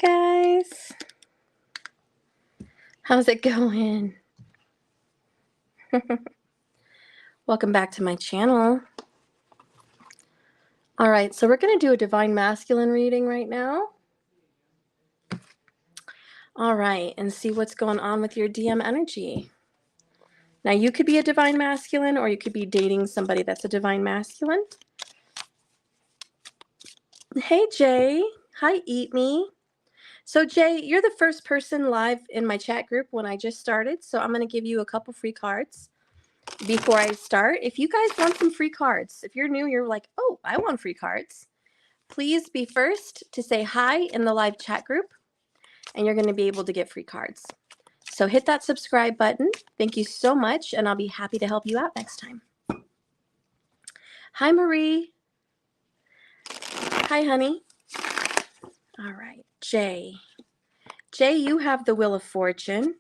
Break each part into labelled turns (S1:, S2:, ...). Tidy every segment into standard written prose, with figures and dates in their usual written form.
S1: guys. How's it going? Welcome back to my channel. All right, so we're going to do a Divine Masculine reading right now. All right, and see what's going on with your DM energy. Now, you could be a Divine Masculine, or you could be dating somebody that's a Divine Masculine. Hey, Jay. Hi, Eat Me. So, Jay, you're the first person live in my chat group when I just started, so I'm going to give you a couple free cards. Before I start, if you guys want some free cards, if you're new, you're like, oh, I want free cards, please be first to say hi in the live chat group, and you're going to be able to get free cards. So hit that subscribe button. Thank you so much, and I'll be happy to help you out next time. Hi, Marie. Hi, honey. All right, Jay. Jay, you have the Wheel of Fortune.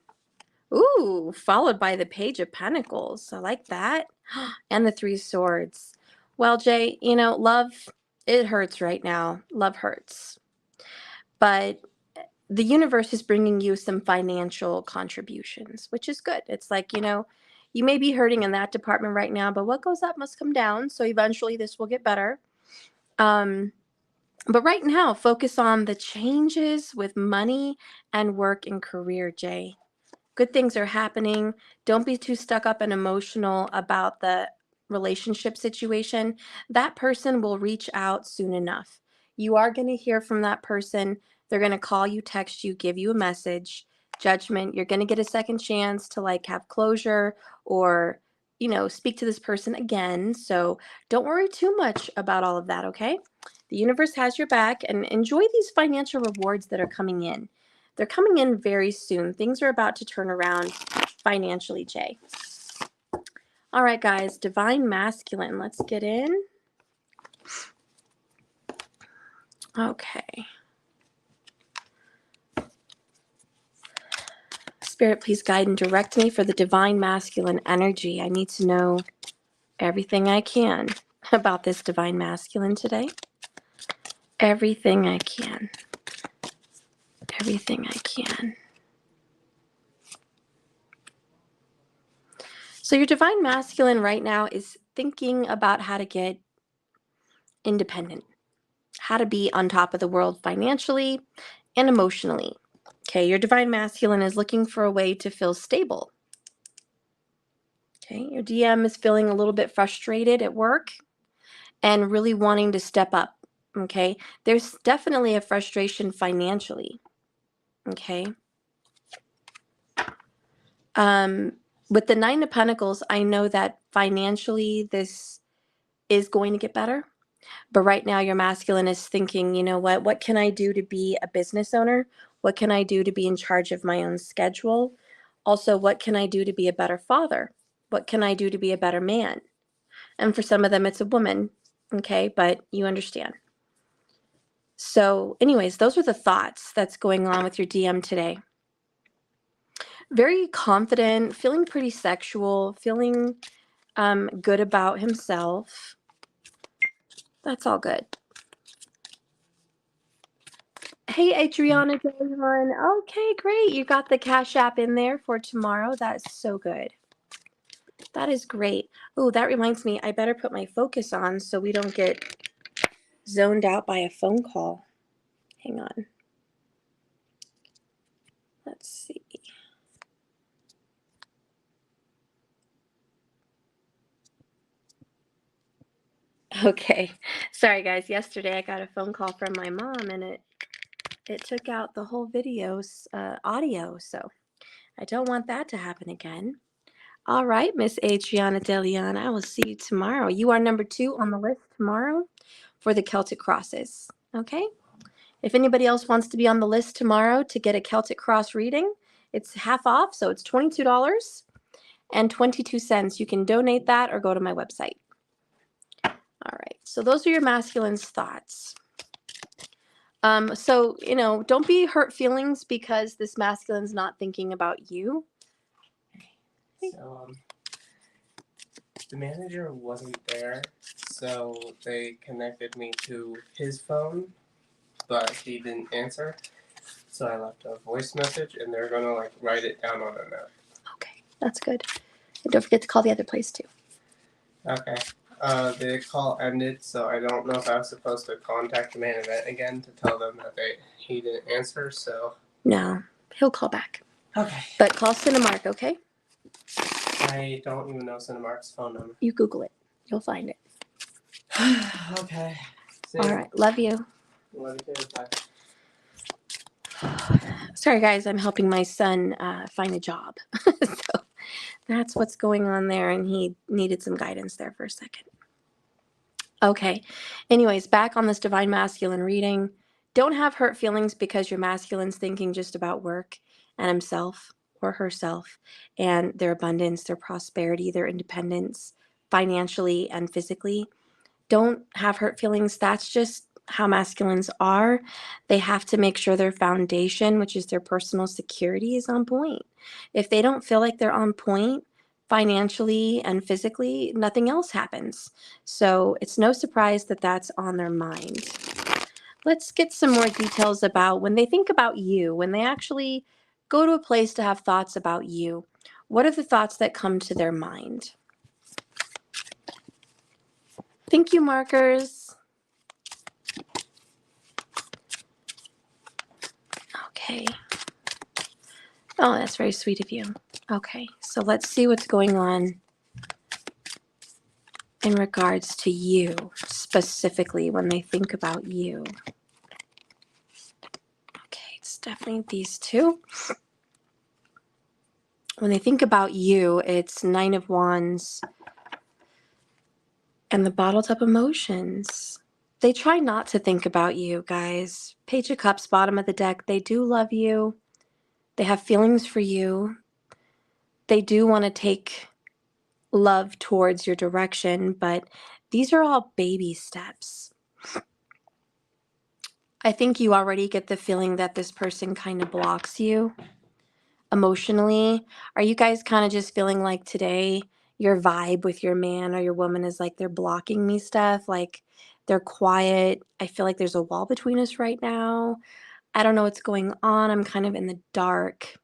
S1: Ooh, followed by the Page of Pentacles. I like that. And the Three Swords. Well, Jay, you know, love, it hurts right now. Love hurts. But the universe is bringing you some financial contributions, which is good. It's like, you know, you may be hurting in that department right now, but what goes up must come down. So eventually this will get better. But right now, focus on the changes with money and work and career, Jay. Good things are happening. Don't be too stuck up and emotional about the relationship situation. That person will reach out soon enough. You are going to hear from that person. They're going to call you, text you, give you a message. Judgment. You're going to get a second chance to like have closure or, you know, speak to this person again. So don't worry too much about all of that, okay? The universe has your back, and enjoy these financial rewards that are coming in. They're coming in very soon. Things are about to turn around financially, Jay. All right, guys, Divine Masculine. Let's get in. Okay. Spirit, please guide and direct me for the Divine Masculine energy. I need to know everything I can about this Divine Masculine today. Everything I can. Everything I can. So your Divine Masculine right now is thinking about how to get independent, how to be on top of the world financially and emotionally. Okay, your Divine Masculine is looking for a way to feel stable. Okay, your DM is feeling a little bit frustrated at work and really wanting to step up. Okay, there's definitely a frustration financially. Okay. With the Nine of Pentacles, I know that financially this is going to get better. But right now your masculine is thinking, you know what can I do to be a business owner? What can I do to be in charge of my own schedule? Also, what can I do to be a better father? What can I do to be a better man? And for some of them, it's a woman. Okay, but you understand. So anyways, those are the thoughts that's going on with your DM today. Very confident, feeling pretty sexual, feeling good about himself. That's all good. Hey, Adriana Dillon. Okay, great. You got the Cash App in there for tomorrow. That is so good. That is great. Oh, that reminds me, I better put my focus on so we don't get zoned out by a phone call. Hang on. Let's see. Okay. Sorry, guys. Yesterday I got a phone call from my mom, and it took out the whole video's audio, so I don't want that to happen again. All right, Miss Adriana Delian, I will see you tomorrow. You are number 2 on the list tomorrow for the Celtic Crosses, okay? If anybody else wants to be on the list tomorrow to get a Celtic Cross reading, it's half off, so it's $22.22. You can donate that or go to my website. All right, so those are your masculine's thoughts. So, you know, don't be hurt feelings because this masculine's not thinking about you.
S2: So, the manager wasn't there, so they connected me to his phone, but he didn't answer. So I left a voice message, and they're gonna like write it down on a note.
S1: Okay, that's good. And don't forget to call the other place too.
S2: Okay. The call ended, so I don't know if I was supposed to contact the main event again to tell them that he didn't answer. So
S1: No, he'll call back.
S2: okay.
S1: But call Cinemark, okay?
S2: I don't even know Cinemark's phone number.
S1: You Google it. You'll find it.
S2: Okay. See
S1: All
S2: ya.
S1: right. Love you.
S2: Love you too. Bye.
S1: Sorry, guys. I'm helping my son find a job. So that's what's going on there. And he needed some guidance there for a second. Okay. Anyways, back on this divine masculine reading. Don't have hurt feelings because your masculine's thinking just about work and himself or herself and their abundance, their prosperity, their independence, financially and physically. Don't have hurt feelings. That's just how masculines are. They have to make sure their foundation, which is their personal security, is on point. If they don't feel like they're on point financially and physically, nothing else happens. So it's no surprise that that's on their mind. Let's get some more details about when they think about you, when they actually go to a place to have thoughts about you. What are the thoughts that come to their mind? Thank you, markers. Okay. Oh, that's very sweet of you. Okay, so let's see what's going on in regards to you, specifically when they think about you. Okay, it's definitely these two. When they think about you, it's 9 of Wands and the bottled up emotions. They try not to think about you, guys. Page of Cups, bottom of the deck. They do love you. They have feelings for you. They do want to take love towards your direction, but these are all baby steps. I think you already get the feeling that this person kind of blocks you emotionally. Are you guys kind of just feeling like today your vibe with your man or your woman is like they're blocking me stuff, like they're quiet? I feel like there's a wall between us right now. I don't know what's going on. I'm kind of in the dark.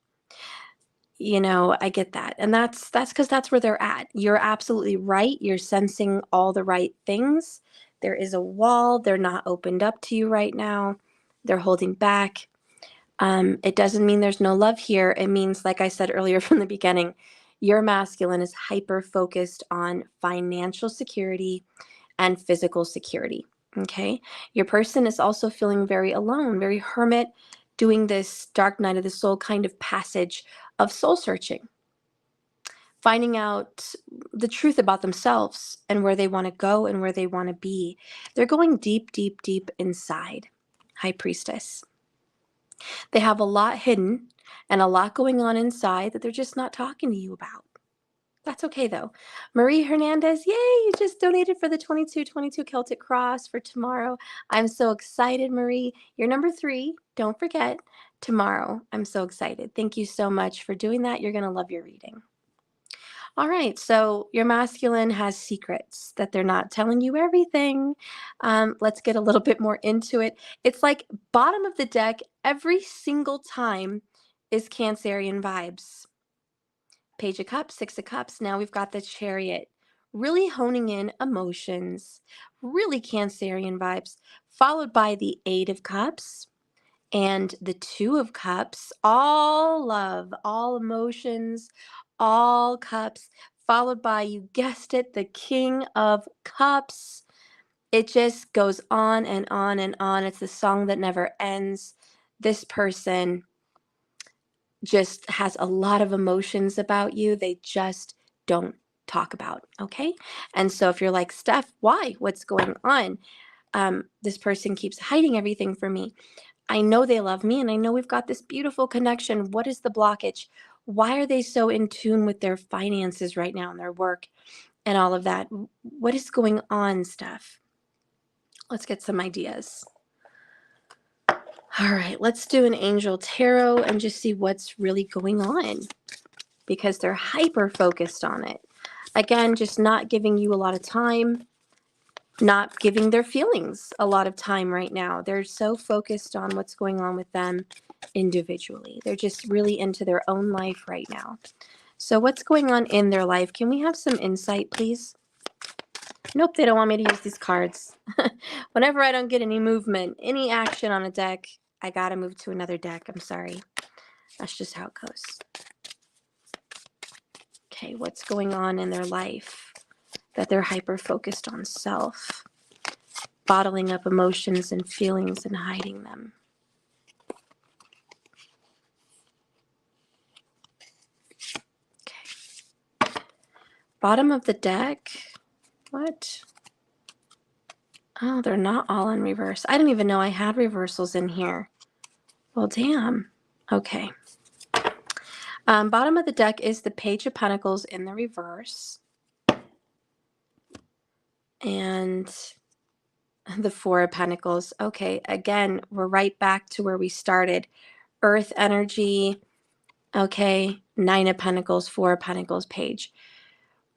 S1: I get that. And that's because that's where they're at. You're absolutely right. You're sensing all the right things. There is a wall. They're not opened up to you right now. They're holding back. It doesn't mean there's no love here. It means, like I said earlier from the beginning, your masculine is hyper focused on financial security and physical security. Okay. Your person is also feeling very alone, very hermit, doing this dark night of the soul kind of passage of soul searching, finding out the truth about themselves and where they want to go and where they want to be. They're going deep, deep, deep inside. High Priestess. They have a lot hidden and a lot going on inside that they're just not talking to you about. That's okay, though. Marie Hernandez, yay, you just donated for the 2222 Celtic Cross for tomorrow. I'm so excited, Marie. You're number 3. Don't forget, tomorrow. I'm so excited. Thank you so much for doing that. You're going to love your reading. All right, so your masculine has secrets that they're not telling you everything. Let's get a little bit more into it. It's like bottom of the deck every single time is Cancerian vibes. Page of Cups, 6 of Cups. Now we've got the Chariot. Really honing in emotions, really Cancerian vibes, followed by the 8 of Cups and the 2 of Cups. All love, all emotions, all cups, followed by, you guessed it, the King of Cups. It just goes on and on and on. It's the song that never ends. This person just has a lot of emotions about you. They just don't talk about, okay? And so if you're like, Steph, why? What's going on? This person keeps hiding everything from me. I know they love me and I know we've got this beautiful connection. What is the blockage? Why are they so in tune with their finances right now and their work and all of that? What is going on, Steph? Let's get some ideas. All right, let's do an angel tarot and just see what's really going on because they're hyper focused on it. Again, just not giving you a lot of time. not giving their feelings a lot of time right now. They're so focused on what's going on with them individually. They're just really into their own life right now. So what's going on in their life? Can we have some insight, please? Nope, they don't want me to use these cards. Whenever I don't get any movement, any action on a deck, I gotta move to another deck. I'm sorry. That's just how it goes. Okay, what's going on in their life that they're hyper-focused on self, bottling up emotions and feelings and hiding them? Okay. Bottom of the deck. What? Oh, they're not all in reverse. I didn't even know I had reversals in here. Well, damn. Okay. Bottom of the deck is the Page of Pentacles in the reverse. And the Four of Pentacles. Okay, again, we're right back to where we started. Earth energy. Okay, Nine of Pentacles, Four of Pentacles, Page.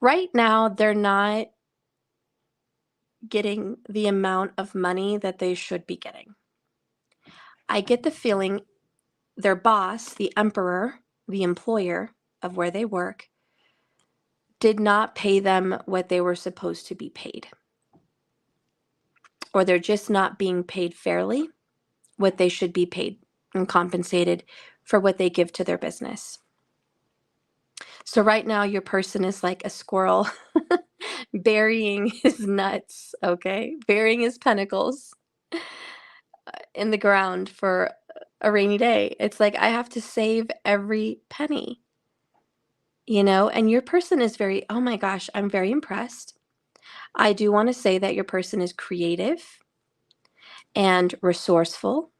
S1: Right now, they're not getting the amount of money that they should be getting. I get the feeling their boss, the emperor, the employer of where they work, did not pay them what they were supposed to be paid. Or they're just not being paid fairly what they should be paid and compensated for what they give to their business. So right now your person is like a squirrel burying his nuts, okay? Burying his pentacles in the ground for a rainy day. It's like, I have to save every penny, you know? And your person is very, oh my gosh, I'm very impressed. I do want to say that your person is creative and resourceful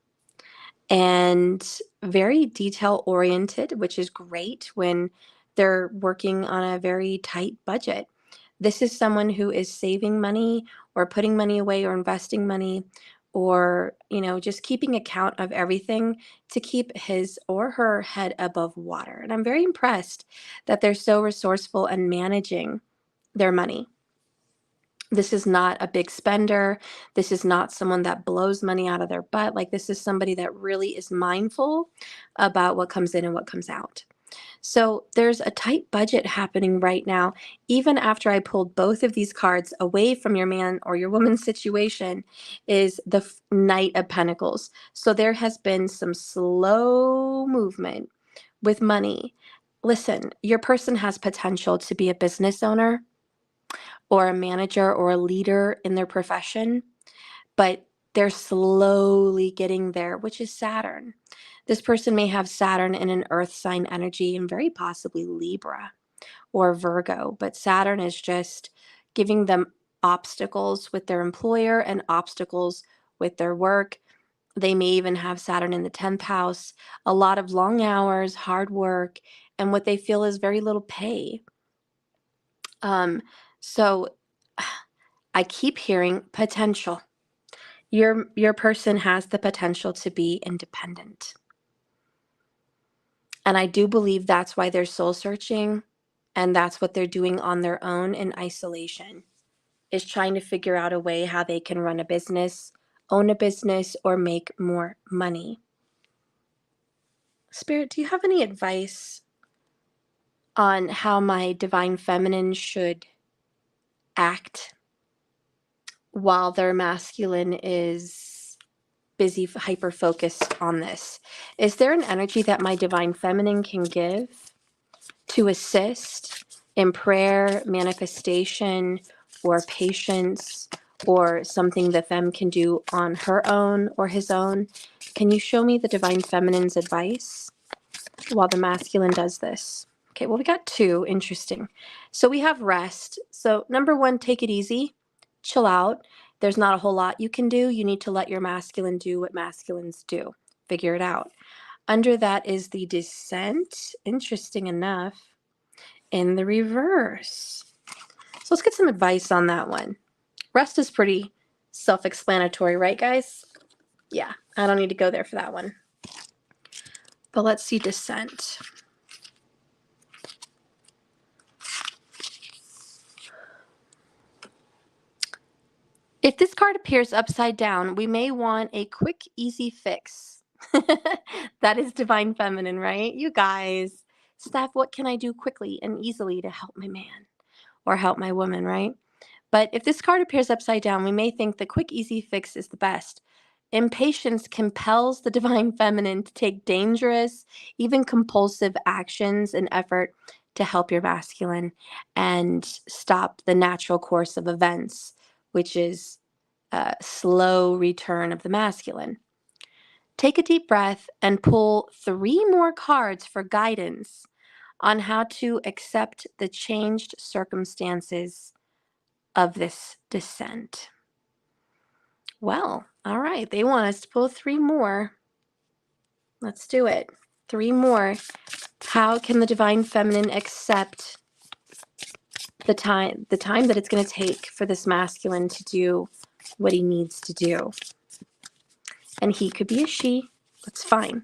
S1: and very detail oriented, which is great when they're working on a very tight budget. This is someone who is saving money or putting money away or investing money or, you know, just keeping account of everything to keep his or her head above water. And I'm very impressed that they're so resourceful and managing their money. This is not a big spender. This is not someone that blows money out of their butt. Like, this is somebody that really is mindful about what comes in and what comes out. So there's a tight budget happening right now. Even after I pulled both of these cards away from your man or your woman's situation is the Knight of Pentacles. So there has been some slow movement with money. Listen, your person has potential to be a business owner or a manager or a leader in their profession, but they're slowly getting there, which is Saturn. This person may have Saturn in an earth sign energy and very possibly Libra or Virgo, but Saturn is just giving them obstacles with their employer and obstacles with their work. They may even have Saturn in the 10th house, a lot of long hours, hard work, and what they feel is very little pay. So I keep hearing potential. Your person has the potential to be independent. And I do believe that's why they're soul searching, and that's what they're doing on their own in isolation, is trying to figure out a way how they can run a business, own a business, or make more money. Spirit, do you have any advice on how my divine feminine should act while their masculine is busy, hyper focused on this? Is there an energy that my divine feminine can give to assist in prayer, manifestation, or patience, or something the femme can do on her own or his own? Can you show me the divine feminine's advice while the masculine does this? Okay, well, we got two. Interesting. So we have rest. So number one, take it easy, chill out. There's not a whole lot you can do. You need to let your masculine do what masculines do. Figure it out. Under that is the Descent. Interesting enough, in the reverse. So let's get some advice on that one. Rest is pretty self-explanatory, right, guys? Yeah, I don't need to go there for that one. But let's see Descent. If this card appears upside down, we may want a quick, easy fix. That is divine feminine, right? You guys, Steph, what can I do quickly and easily to help my man or help my woman, right? But if this card appears upside down, we may think the quick, easy fix is the best. Impatience compels the divine feminine to take dangerous, even compulsive actions in effort to help your masculine and stop the natural course of events, which is a slow return of the masculine. Take a deep breath and pull 3 more cards for guidance on how to accept the changed circumstances of this descent. Well, all right. They want us to pull 3 more. Let's do it. 3 more. How can the divine feminine accept the time that it's going to take for this masculine to do what he needs to do? And he could be a she. That's fine.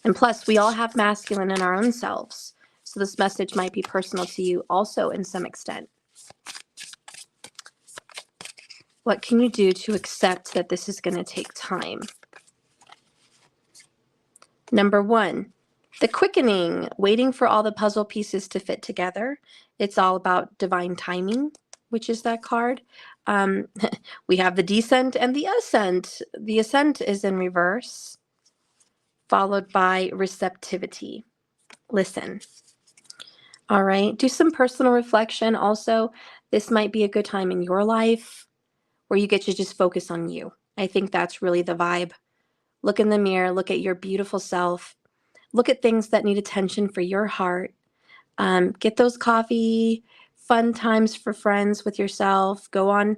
S1: And plus, we all have masculine in our own selves. So this message might be personal to you also in some extent. What can you do to accept that this is going to take time? Number 1, the quickening, waiting for all the puzzle pieces to fit together. It's all about divine timing, which is that card. We have the descent and the ascent. The ascent is in reverse, followed by receptivity. Listen. All right. Do some personal reflection. Also, this might be a good time in your life where you get to just focus on you. I think that's really the vibe. Look in the mirror, look at your beautiful self, look at things that need attention for your heart. Get those coffee, fun times for friends with yourself, go on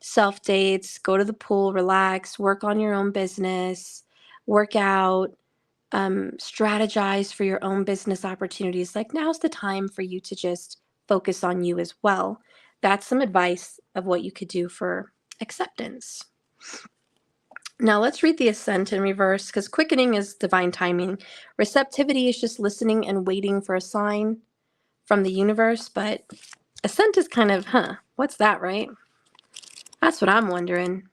S1: self dates, go to the pool, relax, work on your own business, work out, strategize for your own business opportunities. Like now's the time for you to just focus on you as well. That's some advice of what you could do for acceptance. Now let's read the ascent in reverse because quickening is divine timing. Receptivity is just listening and waiting for a sign from the universe, but ascent is kind of, what's that, right? That's what I'm wondering.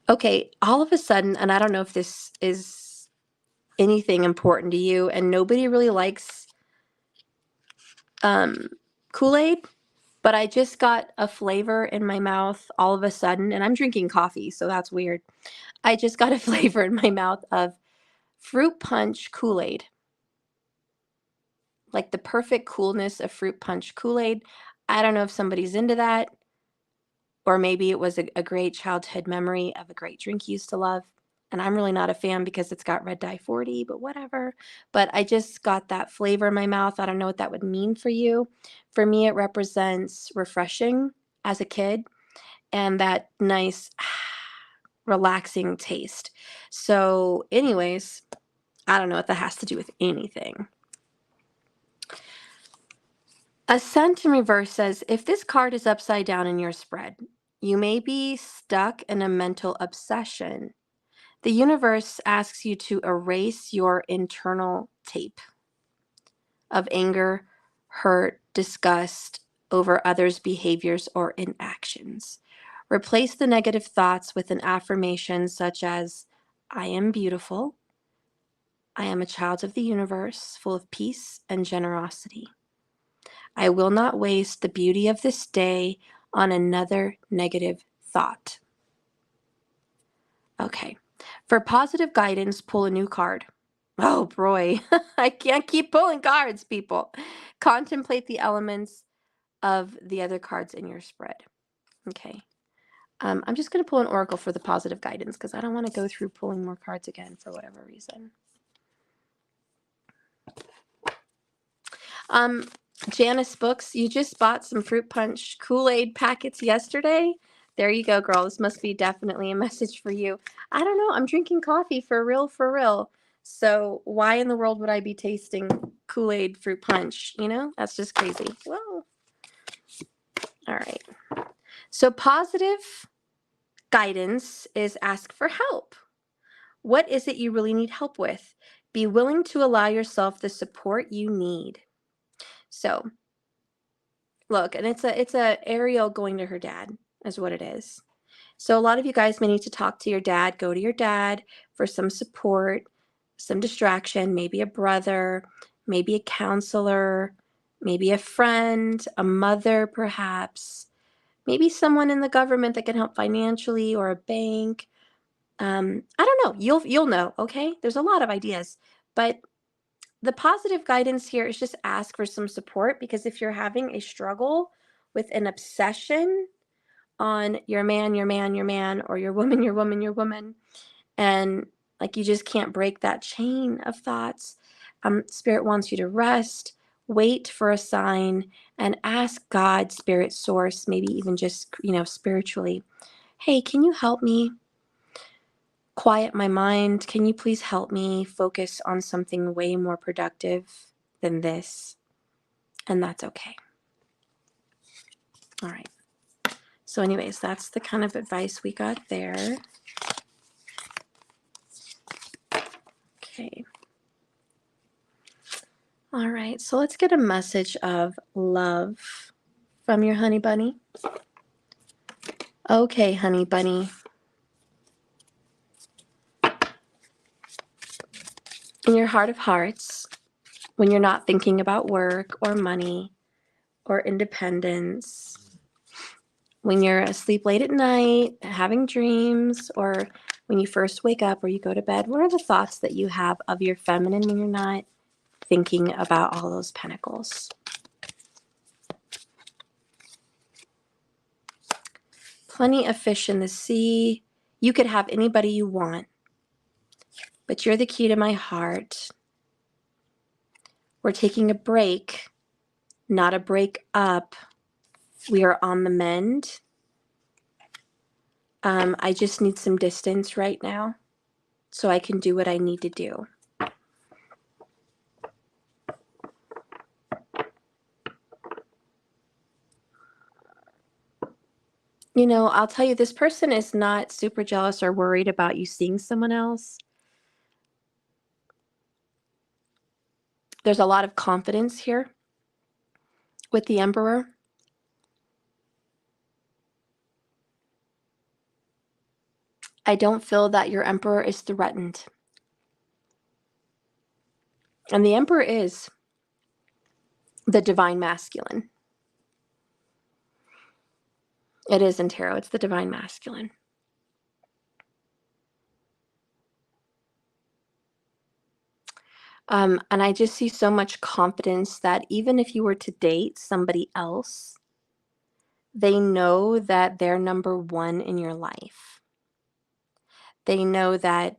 S1: Okay, all of a sudden, and I don't know if this is anything important to you, and nobody really likes Kool-Aid, but I just got a flavor in my mouth all of a sudden, and I'm drinking coffee, so that's weird. I just got a flavor in my mouth of fruit punch Kool-Aid. Like the perfect coolness of fruit punch Kool-Aid. I don't know if somebody's into that, or maybe it was a great childhood memory of a great drink you used to love. And I'm really not a fan because it's got red dye 40, but whatever. But I just got that flavor in my mouth. I don't know what that would mean for you. For me, it represents refreshing as a kid and that nice relaxing taste. So anyways, I don't know what that has to do with anything. Ascent in reverse says, if this card is upside down in your spread, you may be stuck in a mental obsession. The universe asks you to erase your internal tape of anger, hurt, disgust over others' behaviors or inactions. Replace the negative thoughts with an affirmation such as, I am beautiful. I am a child of the universe, full of peace and generosity. I will not waste the beauty of this day on another negative thought. Okay. For positive guidance, pull a new card. Oh boy, I can't keep pulling cards, people. Contemplate the elements of the other cards in your spread. Okay. I'm just going to pull an oracle for the positive guidance because I don't want to go through pulling more cards again for whatever reason. Janice Books, you just bought some fruit punch Kool-Aid packets yesterday. There you go, girl. This must be definitely a message for you. I don't know. I'm drinking coffee for real, for real. So why in the world would I be tasting Kool-Aid fruit punch? You know, that's just crazy. Whoa. All right. So positive guidance is ask for help. What is it you really need help with? Be willing to allow yourself the support you need. So look, and it's a Ariel going to her dad. is what it is. So a lot of you guys may need to talk to your dad, go to your dad for some support, some distraction, maybe a brother, maybe a counselor, maybe a friend, a mother perhaps, maybe someone in the government that can help financially, or a bank. I don't know. You'll know, okay? There's a lot of ideas, but the positive guidance here is just ask for some support, because if you're having a struggle with an obsession on your man, your man, your man, or your woman, your woman, your woman, and like you just can't break that chain of thoughts, Spirit wants you to rest, wait for a sign, and ask God, Spirit, Source, maybe even just, spiritually, hey, can you help me quiet my mind? Can you please help me focus on something way more productive than this? And that's okay. All right. So anyways, that's the kind of advice we got there. Okay. All right. So let's get a message of love from your honey bunny. Okay, honey bunny. In your heart of hearts, when you're not thinking about work or money or independence, when you're asleep late at night, having dreams, or when you first wake up or you go to bed, what are the thoughts that you have of your feminine when you're not thinking about all those pentacles? Plenty of fish in the sea. You could have anybody you want, but you're the key to my heart. We're taking a break, not a break up. We are on the mend. I just need some distance right now so I can do what I need to do. I'll tell you, this person is not super jealous or worried about you seeing someone else. There's a lot of confidence here with the Emperor. I don't feel that your Emperor is threatened. And the Emperor is the divine masculine. It is in tarot. It's the divine masculine. And I just see so much confidence that even if you were to date somebody else, they know that they're number one in your life. They know that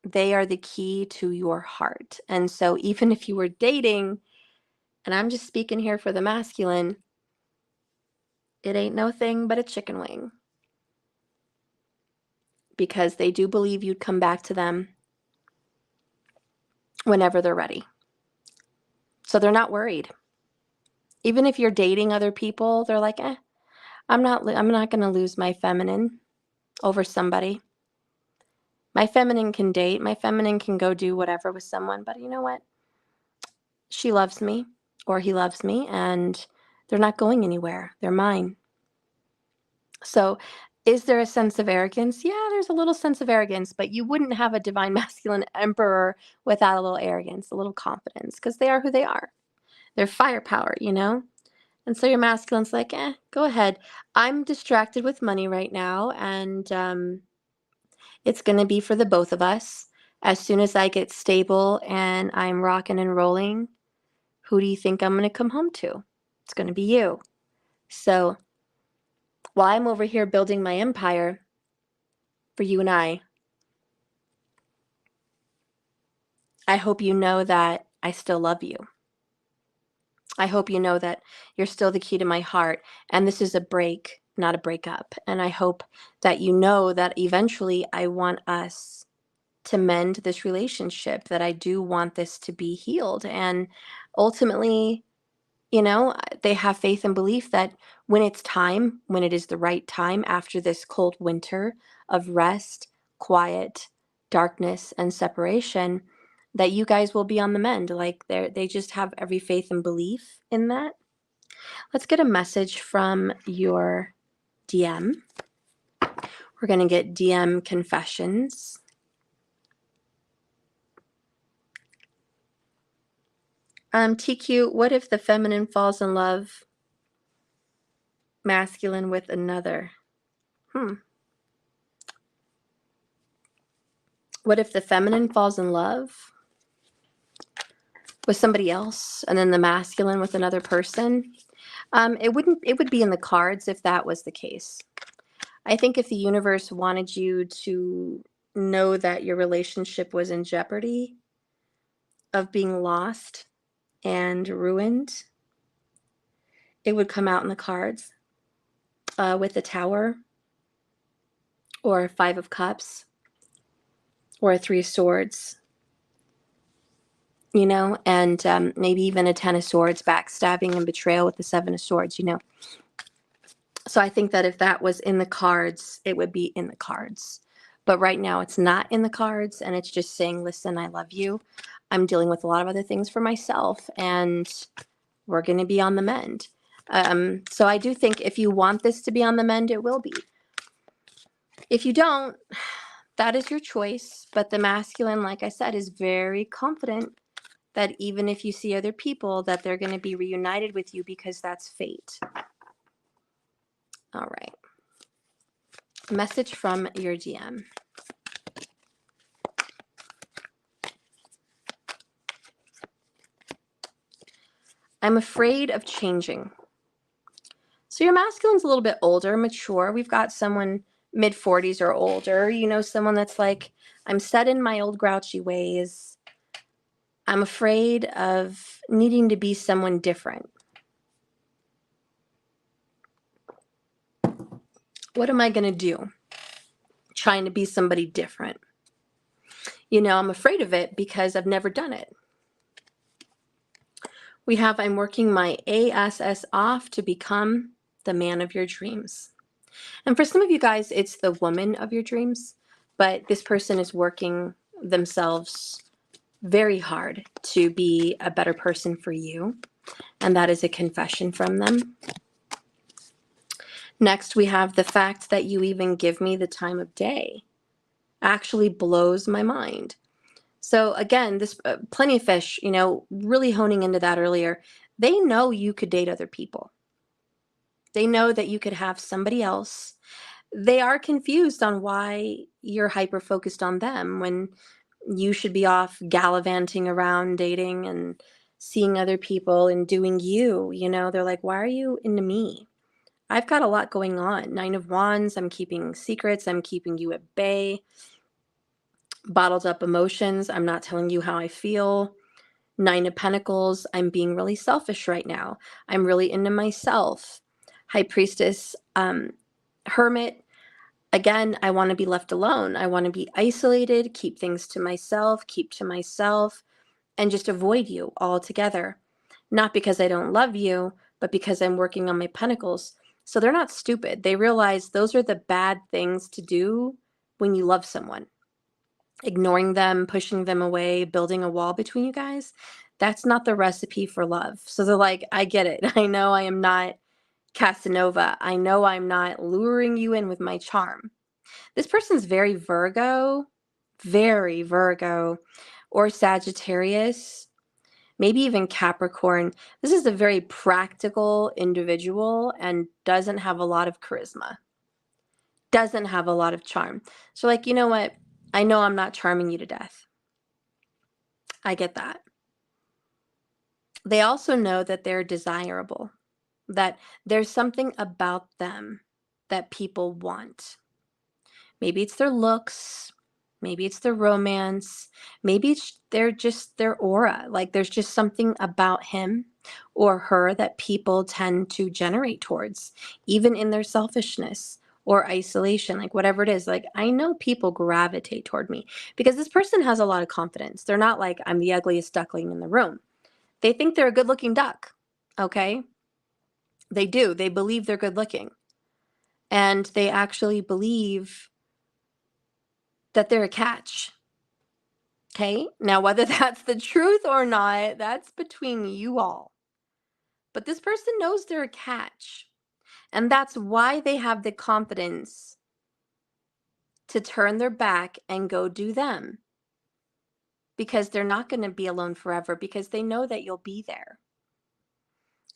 S1: they are the key to your heart. And so even if you were dating, and I'm just speaking here for the masculine, it ain't no thing but a chicken wing. Because they do believe you'd come back to them whenever they're ready. So they're not worried. Even if you're dating other people, they're like, I'm not going to lose my feminine over somebody. My feminine can date. My feminine can go do whatever with someone. But you know what? She loves me, or he loves me, and they're not going anywhere. They're mine. So is there a sense of arrogance? Yeah, there's a little sense of arrogance, but you wouldn't have a divine masculine Emperor without a little arrogance, a little confidence, because they are who they are. They're firepower, And so your masculine's like, go ahead. I'm distracted with money right now, and it's going to be for the both of us. As soon as I get stable and I'm rocking and rolling, who do you think I'm going to come home to? It's going to be you. So while I'm over here building my empire for you and I hope you know that I still love you. I hope you know that you're still the key to my heart, and this is a break, not a breakup. And I hope that you know that eventually I want us to mend this relationship, that I do want this to be healed. And ultimately, they have faith and belief that when it's time, when it is the right time after this cold winter of rest, quiet, darkness, and separation, that you guys will be on the mend. Like they just have every faith and belief in that. Let's get a message from your DM. We're going to get DM confessions. TQ, what if the feminine falls in love, masculine with another? What if the feminine falls in love with somebody else and then the masculine with another person? It would be in the cards if that was the case. I think if the universe wanted you to know that your relationship was in jeopardy of being lost and ruined, it would come out in the cards with a Tower or a 5 of Cups or a 3 of Swords, you know, and maybe even a 10 of Swords, backstabbing and betrayal with the 7 of Swords, you know. So I think that if that was in the cards, it would be in the cards. But right now it's not in the cards, and it's just saying, listen, I love you. I'm dealing with a lot of other things for myself, and we're going to be on the mend. So I do think if you want this to be on the mend, it will be. If you don't, that is your choice. But the masculine, like I said, is very confident that even if you see other people, that they're going to be reunited with you because that's fate. All right. Message from your DM. I'm afraid of changing. So your masculine's a little bit older, mature. We've got someone mid-40s or older, you know, someone that's like, I'm set in my old grouchy ways. I'm afraid of needing to be someone different. What am I going to do? Trying to be somebody different. You know, I'm afraid of it because I've never done it. We have, I'm working my ASS off to become the man of your dreams. And for some of you guys, it's the woman of your dreams, but this person is working themselves very hard to be a better person for you. And that is a confession from them. Next, we have the fact that you even give me the time of day actually blows my mind. So again, this Plenty of Fish, you know, really honing into that earlier, they know you could date other people. They know that you could have somebody else. They are confused on why you're hyper-focused on them when you should be off gallivanting around, dating and seeing other people and doing you, you know. They're like, why are you into me? I've got a lot going on. 9 of Wands, I'm keeping secrets. I'm keeping you at bay. Bottled up emotions. I'm not telling you how I feel. 9 of Pentacles, I'm being really selfish right now. I'm really into myself. High Priestess, Hermit, again, I want to be left alone. I want to be isolated, keep things to myself, and just avoid you altogether. Not because I don't love you, but because I'm working on my Pentacles. So they're not stupid. They realize those are the bad things to do when you love someone. Ignoring them, pushing them away, building a wall between you guys, that's not the recipe for love. So they're like, I get it. I know I am not Casanova. I know I'm not luring you in with my charm. This person's very Virgo, or Sagittarius, maybe even Capricorn. This is a very practical individual and doesn't have a lot of charisma, doesn't have a lot of charm. So like, you know what? I know I'm not charming you to death. I get that. They also know that they're desirable, that there's something about them that people want. Maybe it's their looks, maybe it's their romance, maybe it's their aura. Like there's just something about him or her that people tend to generate towards, even in their selfishness or isolation, like whatever it is. Like I know people gravitate toward me because this person has a lot of confidence. They're not like, I'm the ugliest duckling in the room. They think they're a good looking duck. Okay. They do. They believe they're good looking. And they actually believe that they're a catch. Okay. Now, whether that's the truth or not, that's between you all. But this person knows they're a catch. And that's why they have the confidence to turn their back and go do them, because they're not going to be alone forever, because they know that you'll be there.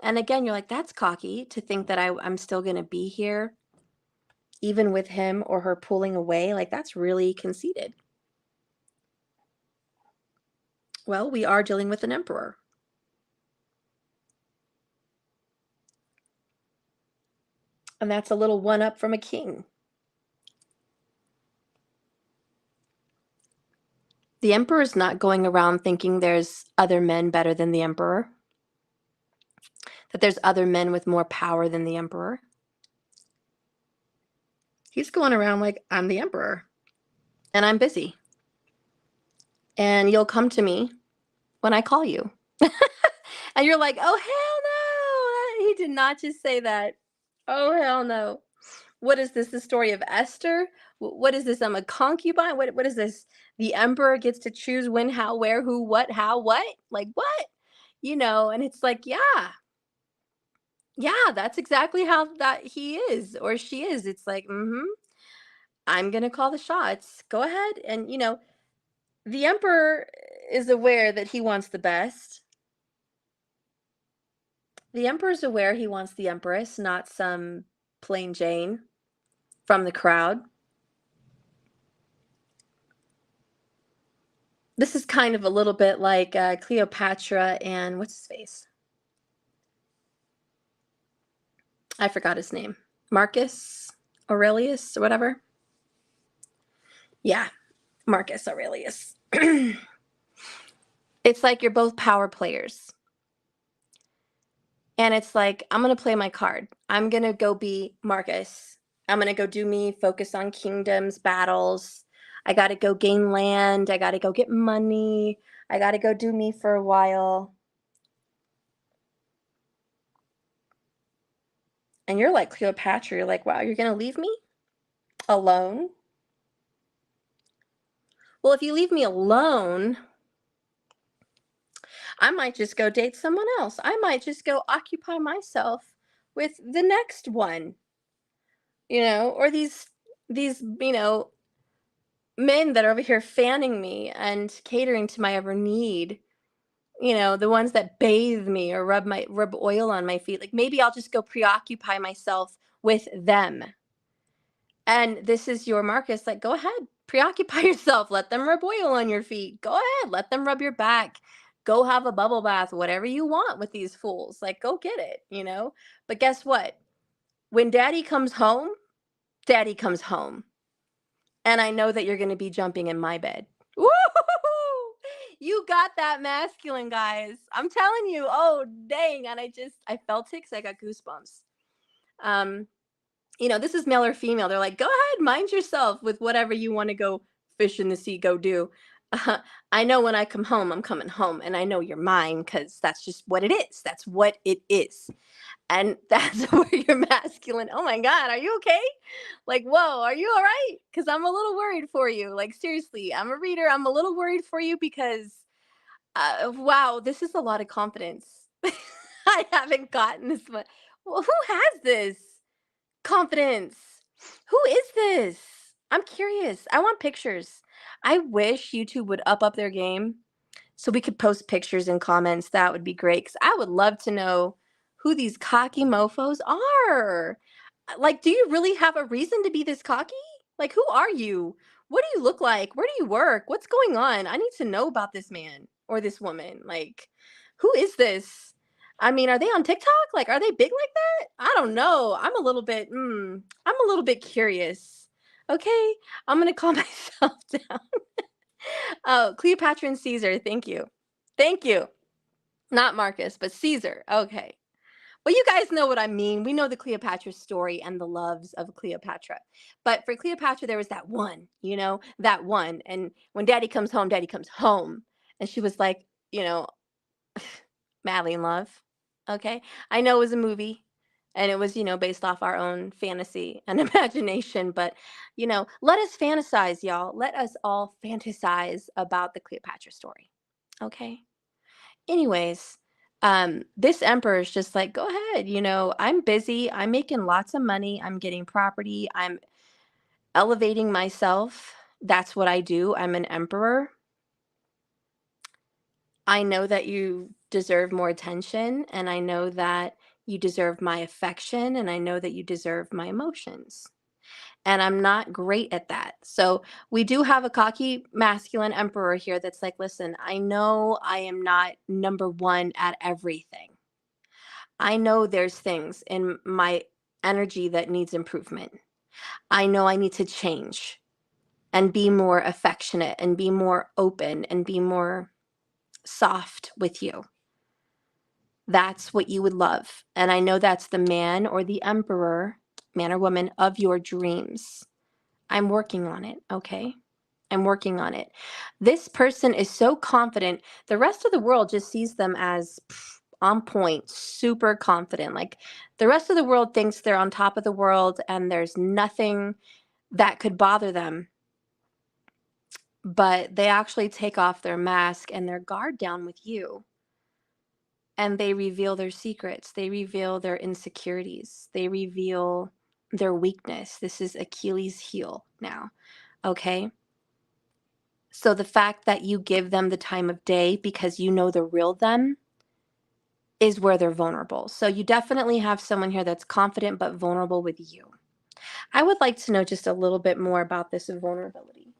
S1: And again, you're like, that's cocky to think that I'm still going to be here, even with him or her pulling away. Like, that's really conceited. Well, we are dealing with an emperor. And that's a little one up from a king. The emperor's not going around thinking there's other men better than the emperor, that there's other men with more power than the emperor. He's going around like, I'm the emperor and I'm busy. And you'll come to me when I call you. And you're like, oh, hell no. He did not just say that. Oh, hell no. What is this? The story of Esther? What is this? I'm a concubine? What is this? The emperor gets to choose when, how, where, who, what, how, what? Like, what? And it's like, yeah, that's exactly how that he is or she is. It's like, I'm going to call the shots. Go ahead. And, the emperor is aware that he wants the best. The emperor's aware he wants the empress, not some plain Jane from the crowd. This is kind of a little bit like Cleopatra and what's his face? I forgot his name. Marcus Aurelius or whatever. Yeah, Marcus Aurelius. It's like you're both power players. And it's like, I'm going to play my card. I'm going to go be Marcus. I'm going to go do me, focus on kingdoms, battles. I got to go gain land. I got to go get money. I got to go do me for a while. And you're like Cleopatra. You're like, wow, you're going to leave me alone? Well, if you leave me alone, I might just go date someone else. I might just go occupy myself with the next one, or these, men that are over here fanning me and catering to my every need, the ones that bathe me or rub oil on my feet. Like, maybe I'll just go preoccupy myself with them. And this is your Marcus. Like, go ahead, preoccupy yourself. Let them rub oil on your feet. Go ahead, let them rub your back. Go have a bubble bath, whatever you want with these fools. Like, go get it. But guess what? When daddy comes home, daddy comes home. And I know that you're going to be jumping in my bed. Woo! You got that masculine, guys. I'm telling you. Oh, dang. And I felt it because I got goosebumps. This is male or female. They're like, go ahead, mind yourself with whatever you want to go fish in the sea, go do. I know when I come home, I'm coming home. And I know you're mine because that's just what it is. That's what it is. And that's where you're masculine. Oh my God, are you okay? Like, whoa, are you all right? Because I'm a little worried for you. Like, seriously, I'm a reader. I'm a little worried for you because, wow, this is a lot of confidence. I haven't gotten this much. Well, who has this confidence? Who is this? I'm curious. I want pictures. I wish YouTube would up their game so we could post pictures and comments. That would be great because I would love to know who these cocky mofos are. Like, do you really have a reason to be this cocky? Like, who are you? What do you look like? Where do you work? What's going on? I need to know about this man or this woman. Like, who is this? I mean, are they on TikTok? Like, are they big like that? I don't know. I'm a little bit curious. Okay, I'm gonna calm myself down. Oh, Cleopatra and Caesar. Thank you. Thank you. Not Marcus, but Caesar. Okay. Well, you guys know what I mean. We know the Cleopatra story and the loves of Cleopatra. But for Cleopatra, there was that one, that one. And when daddy comes home, daddy comes home. And she was like, madly in love. Okay. I know it was a movie and it was, based off our own fantasy and imagination. But, let us fantasize, y'all. Let us all fantasize about the Cleopatra story. Okay. Anyways, This emperor is just like, go ahead, I'm busy, I'm making lots of money, I'm getting property, I'm elevating myself. That's what I do. I'm an emperor. I know that you deserve more attention, and I know that you deserve my affection, and I know that you deserve my emotions. And I'm not great at that. So we do have a cocky masculine emperor here that's like, listen, I know I am not number one at everything. I know there's things in my energy that needs improvement. I know I need to change and be more affectionate and be more open and be more soft with you. That's what you would love. And I know that's the man or the emperor, man or woman of your dreams. I'm working on it, okay? I'm working on it. This person is so confident. The rest of the world just sees them as on point, super confident. Like the rest of the world thinks they're on top of the world and there's nothing that could bother them. But they actually take off their mask and their guard down with you. And they reveal their secrets. They reveal their insecurities. They reveal their weakness. This is Achilles' heel now, okay? So the fact that you give them the time of day because you know the real them is where they're vulnerable. So you definitely have someone here that's confident but vulnerable with you. I would like to know just a little bit more about this vulnerability.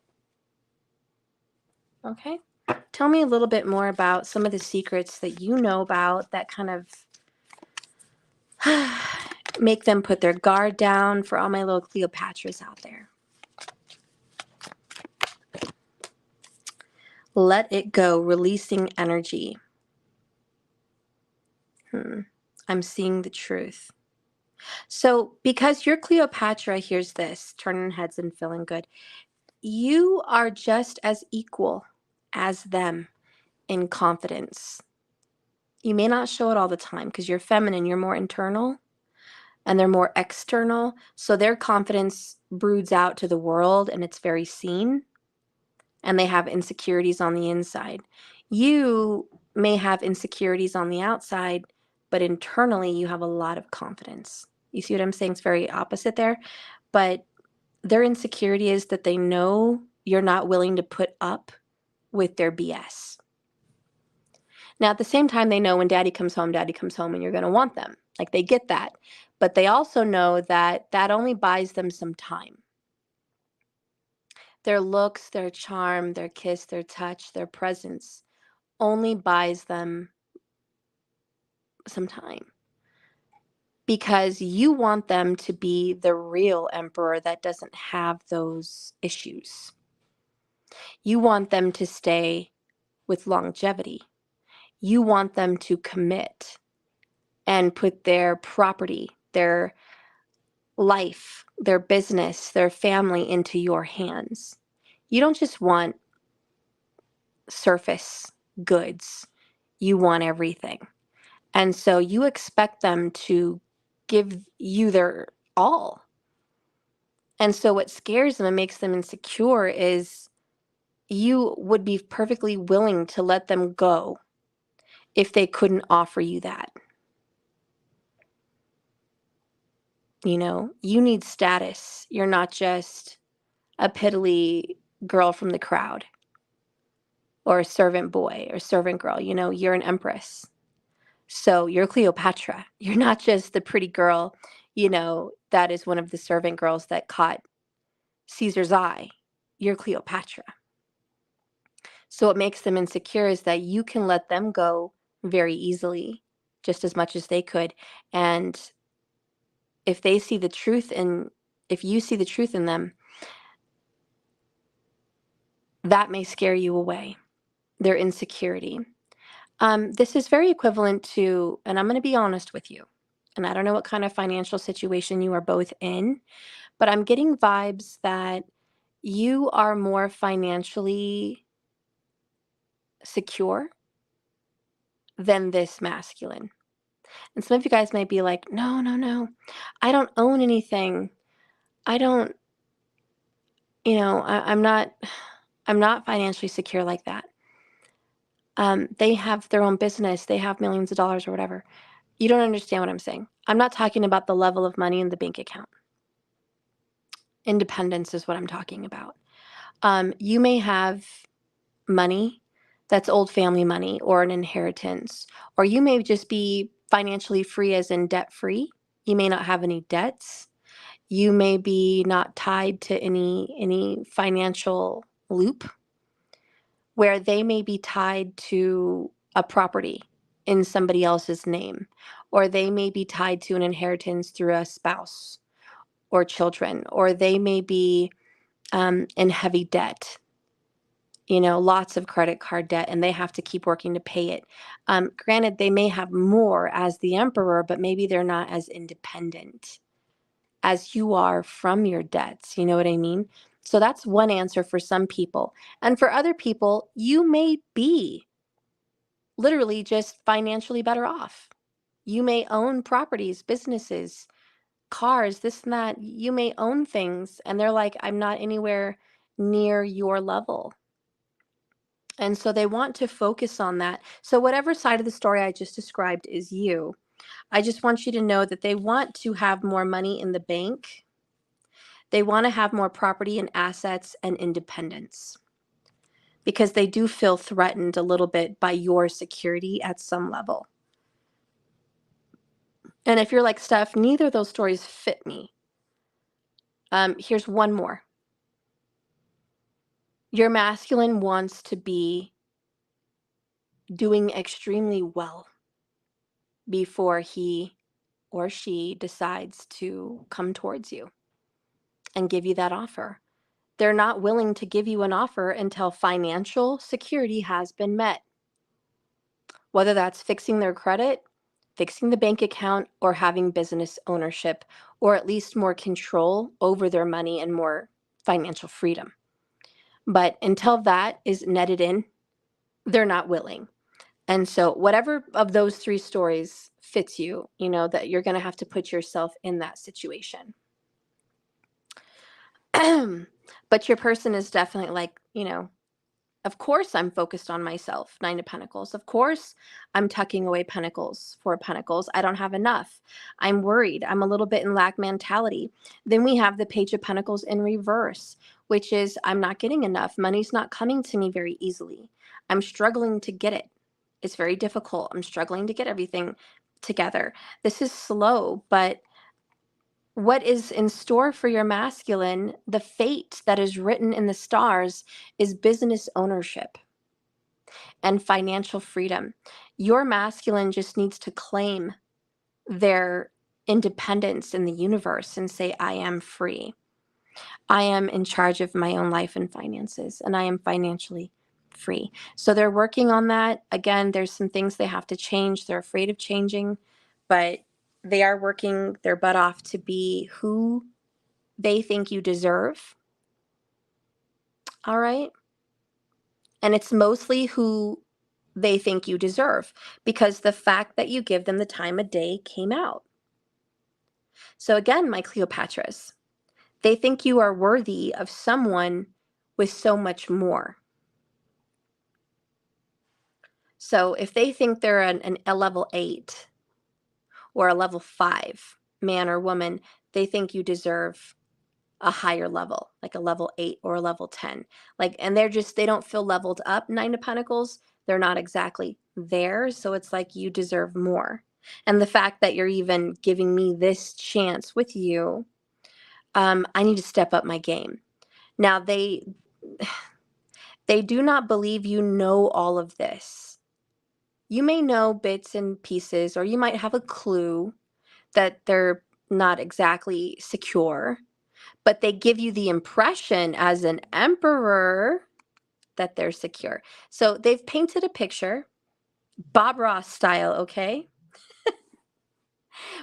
S1: Okay? Tell me a little bit more about some of the secrets that you know about that kind of make them put their guard down for all my little Cleopatras out there. Let it go, releasing energy. I'm seeing the truth. So, because you're Cleopatra, here's this, turning heads and feeling good. You are just as equal as them in confidence. You may not show it all the time because you're feminine, you're more internal, and they're more external. So their confidence broods out to the world and it's very seen, and they have insecurities on the inside. You may have insecurities on the outside, but internally you have a lot of confidence. You see what I'm saying? It's very opposite there. But their insecurity is that they know you're not willing to put up with their BS. Now, at the same time, they know when daddy comes home, and you're going to want them. Like they get that. But they also know that that only buys them some time. Their looks, their charm, their kiss, their touch, their presence only buys them some time. Because you want them to be the real emperor that doesn't have those issues. You want them to stay with longevity. You want them to commit and put their property, their life, their business, their family into your hands. You don't just want surface goods. You want everything. And so you expect them to give you their all. And so what scares them and makes them insecure is you would be perfectly willing to let them go if they couldn't offer you that. You need status. You're not just a piddly girl from the crowd or a servant boy or servant girl. You're an empress. So you're Cleopatra. You're not just the pretty girl, that is one of the servant girls that caught Caesar's eye. You're Cleopatra. So what makes them insecure is that you can let them go very easily, just as much as they could. And if they see the truth if you see the truth in them, that may scare you away, their insecurity. This is very equivalent to, and I'm going to be honest with you, and I don't know what kind of financial situation you are both in, but I'm getting vibes that you are more financially secure than this masculine. And some of you guys might be like, no, no, no, I don't own anything. I don't, I'm not financially secure like that. They have their own business, they have millions of dollars or whatever. You don't understand what I'm saying. I'm not talking about the level of money in the bank account. Independence is what I'm talking about. You may have money that's old family money or an inheritance, or you may just be financially free, as in debt free. You may not have any debts. You may be not tied to any financial loop where they may be tied to a property in somebody else's name, or they may be tied to an inheritance through a spouse or children, or they may be in heavy debt, lots of credit card debt, and they have to keep working to pay it. Granted, they may have more as the emperor, but maybe they're not as independent as you are from your debts. You know what I mean? So that's one answer for some people. And for other people, you may be literally just financially better off. You may own properties, businesses, cars, this and that. You may own things, and they're like, I'm not anywhere near your level. And so they want to focus on that. So, whatever side of the story I just described is you. I just want you to know that they want to have more money in the bank. They want to have more property and assets and independence because they do feel threatened a little bit by your security at some level. And if you're like, Steph, neither of those stories fit me, here's one more. Your masculine wants to be doing extremely well before he or she decides to come towards you and give you that offer. They're not willing to give you an offer until financial security has been met, whether that's fixing their credit, fixing the bank account, or having business ownership, or at least more control over their money and more financial freedom. But until that is netted in, they're not willing. And so whatever of those three stories fits you, that you're going to have to put yourself in that situation. But your person is definitely like, of course I'm focused on myself, Nine of Pentacles. Of course I'm tucking away Pentacles, Four of Pentacles. I don't have enough. I'm worried. I'm a little bit in lack mentality. Then we have the Page of Pentacles in reverse, which is I'm not getting enough. Money's not coming to me very easily. I'm struggling to get it. It's very difficult. I'm struggling to get everything together. This is slow, but what is in store for your masculine, the fate that is written in the stars, is business ownership and financial freedom. Your masculine just needs to claim their independence in the universe and say, I am free. I am in charge of my own life and finances, and I am financially free. So they're working on that. Again, there's some things they have to change. They're afraid of changing, but they are working their butt off to be who they think you deserve. All right. And it's mostly who they think you deserve because the fact that you give them the time of day came out. So again, my Cleopatras, they think you are worthy of someone with so much more. So if they think they're a level 8 or a level 5 man or woman, they think you deserve a higher level, like a level 8 or a level 10. And they don't feel leveled up. Nine of Pentacles, they're not exactly there. So it's like you deserve more. And the fact that you're even giving me this chance with you, I need to step up my game. Now, they do not believe you know all of this. You may know bits and pieces, or you might have a clue that they're not exactly secure, but they give you the impression as an emperor that they're secure. So they've painted a picture, Bob Ross style, okay?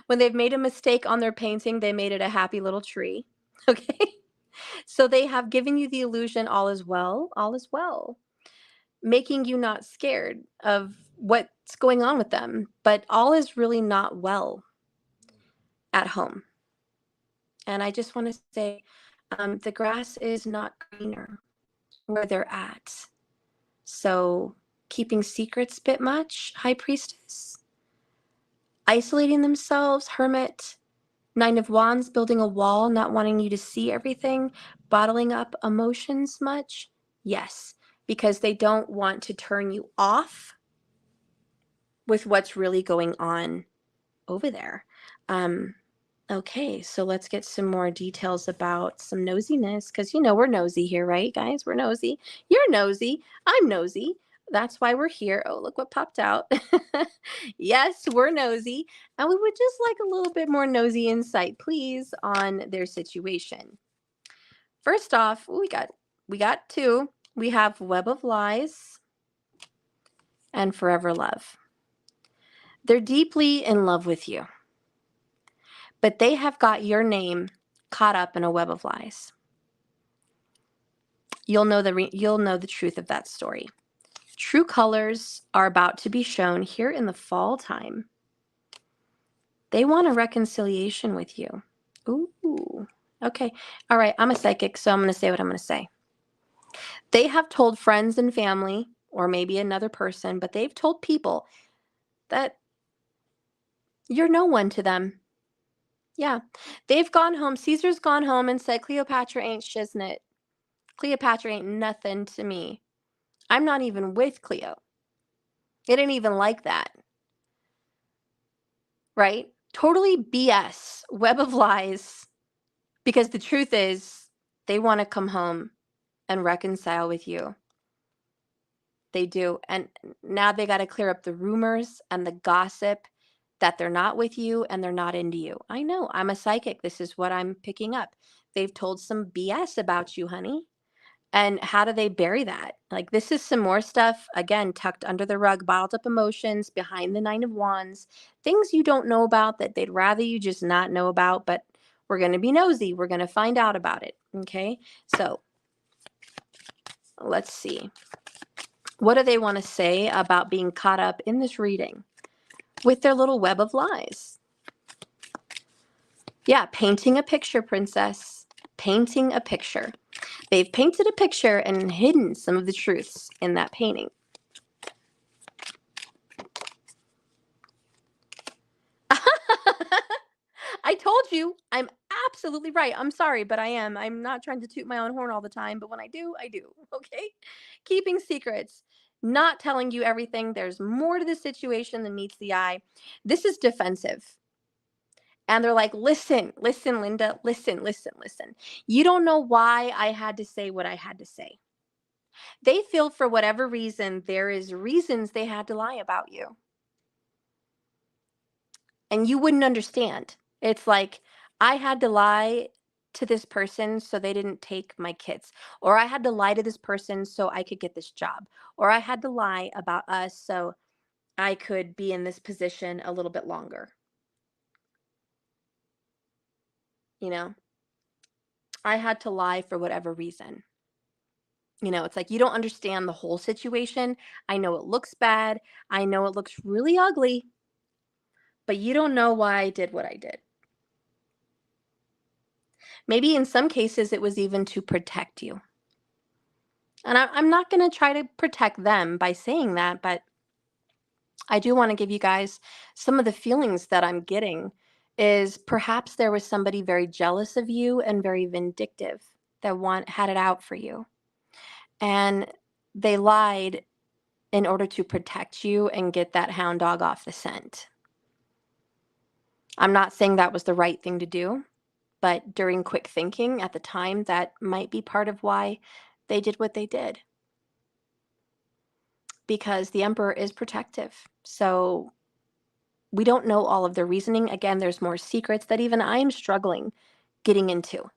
S1: When they've made a mistake on their painting, they made it a happy little tree, okay? So they have given you the illusion all is well, making you not scared of what's going on with them, but all is really not well at home. And I just want to say, the grass is not greener where they're at. So keeping secrets a bit much, High Priestess. Isolating themselves, Hermit. Nine of Wands, building a wall, not wanting you to see everything, bottling up emotions much. Yes, because they don't want to turn you off with what's really going on over there. Okay, so let's get some more details about some nosiness, because we're nosy here, right, guys? We're nosy. You're nosy. I'm nosy. That's why we're here. Oh, look what popped out. Yes, we're nosy, and we would just like a little bit more nosy insight, please, on their situation. First off, we got two. We have Web of Lies and Forever Love. They're deeply in love with you, but they have got your name caught up in a web of lies. You'll know the truth of that story. True colors are about to be shown here in the fall time. They want a reconciliation with you. Ooh. Okay. All right. I'm a psychic, so I'm going to say what I'm going to say. They have told friends and family, or maybe another person, but they've told people that you're no one to them. Yeah. They've gone home. Caesar's gone home and said, Cleopatra ain't shiznit. Cleopatra ain't nothing to me. I'm not even with Cleo. It ain't even like that. Right? Totally BS. Web of lies. Because the truth is, they want to come home and reconcile with you. They do. And now they got to clear up the rumors and the gossip that they're not with you and they're not into you. I know. I'm a psychic. This is what I'm picking up. They've told some BS about you, honey. And how do they bury that? Like, this is some more stuff, again, tucked under the rug, bottled up emotions, behind the Nine of Wands, things you don't know about that they'd rather you just not know about, but we're going to be nosy. We're going to find out about it. Okay. So let's see. What do they want to say about being caught up in this reading with their little web of lies? Yeah. Painting a picture, princess. Painting a picture. They've painted a picture and hidden some of the truths in that painting. I told you, I'm absolutely right. I'm sorry, but I am. I'm not trying to toot my own horn all the time, but when I do, I do. Okay? Keeping secrets, not telling you everything. There's more to the situation than meets the eye. This is defensive. And they're like, listen, Linda, listen. You don't know why I had to say what I had to say. They feel for whatever reason, there is reasons they had to lie about you. And you wouldn't understand. It's like, I had to lie to this person so they didn't take my kids, or I had to lie to this person so I could get this job, or I had to lie about us so I could be in this position a little bit longer. I had to lie for whatever reason. It's like, you don't understand the whole situation. I know it looks bad. I know it looks really ugly, but you don't know why I did what I did. Maybe in some cases it was even to protect you. And I'm not going to try to protect them by saying that, but I do want to give you guys some of the feelings that I'm getting is perhaps there was somebody very jealous of you and very vindictive that had it out for you. And they lied in order to protect you and get that hound dog off the scent. I'm not saying that was the right thing to do, but during quick thinking at the time, that might be part of why they did what they did. Because the Emperor is protective. So we don't know all of the reasoning. Again, there's more secrets that even I'm struggling getting into.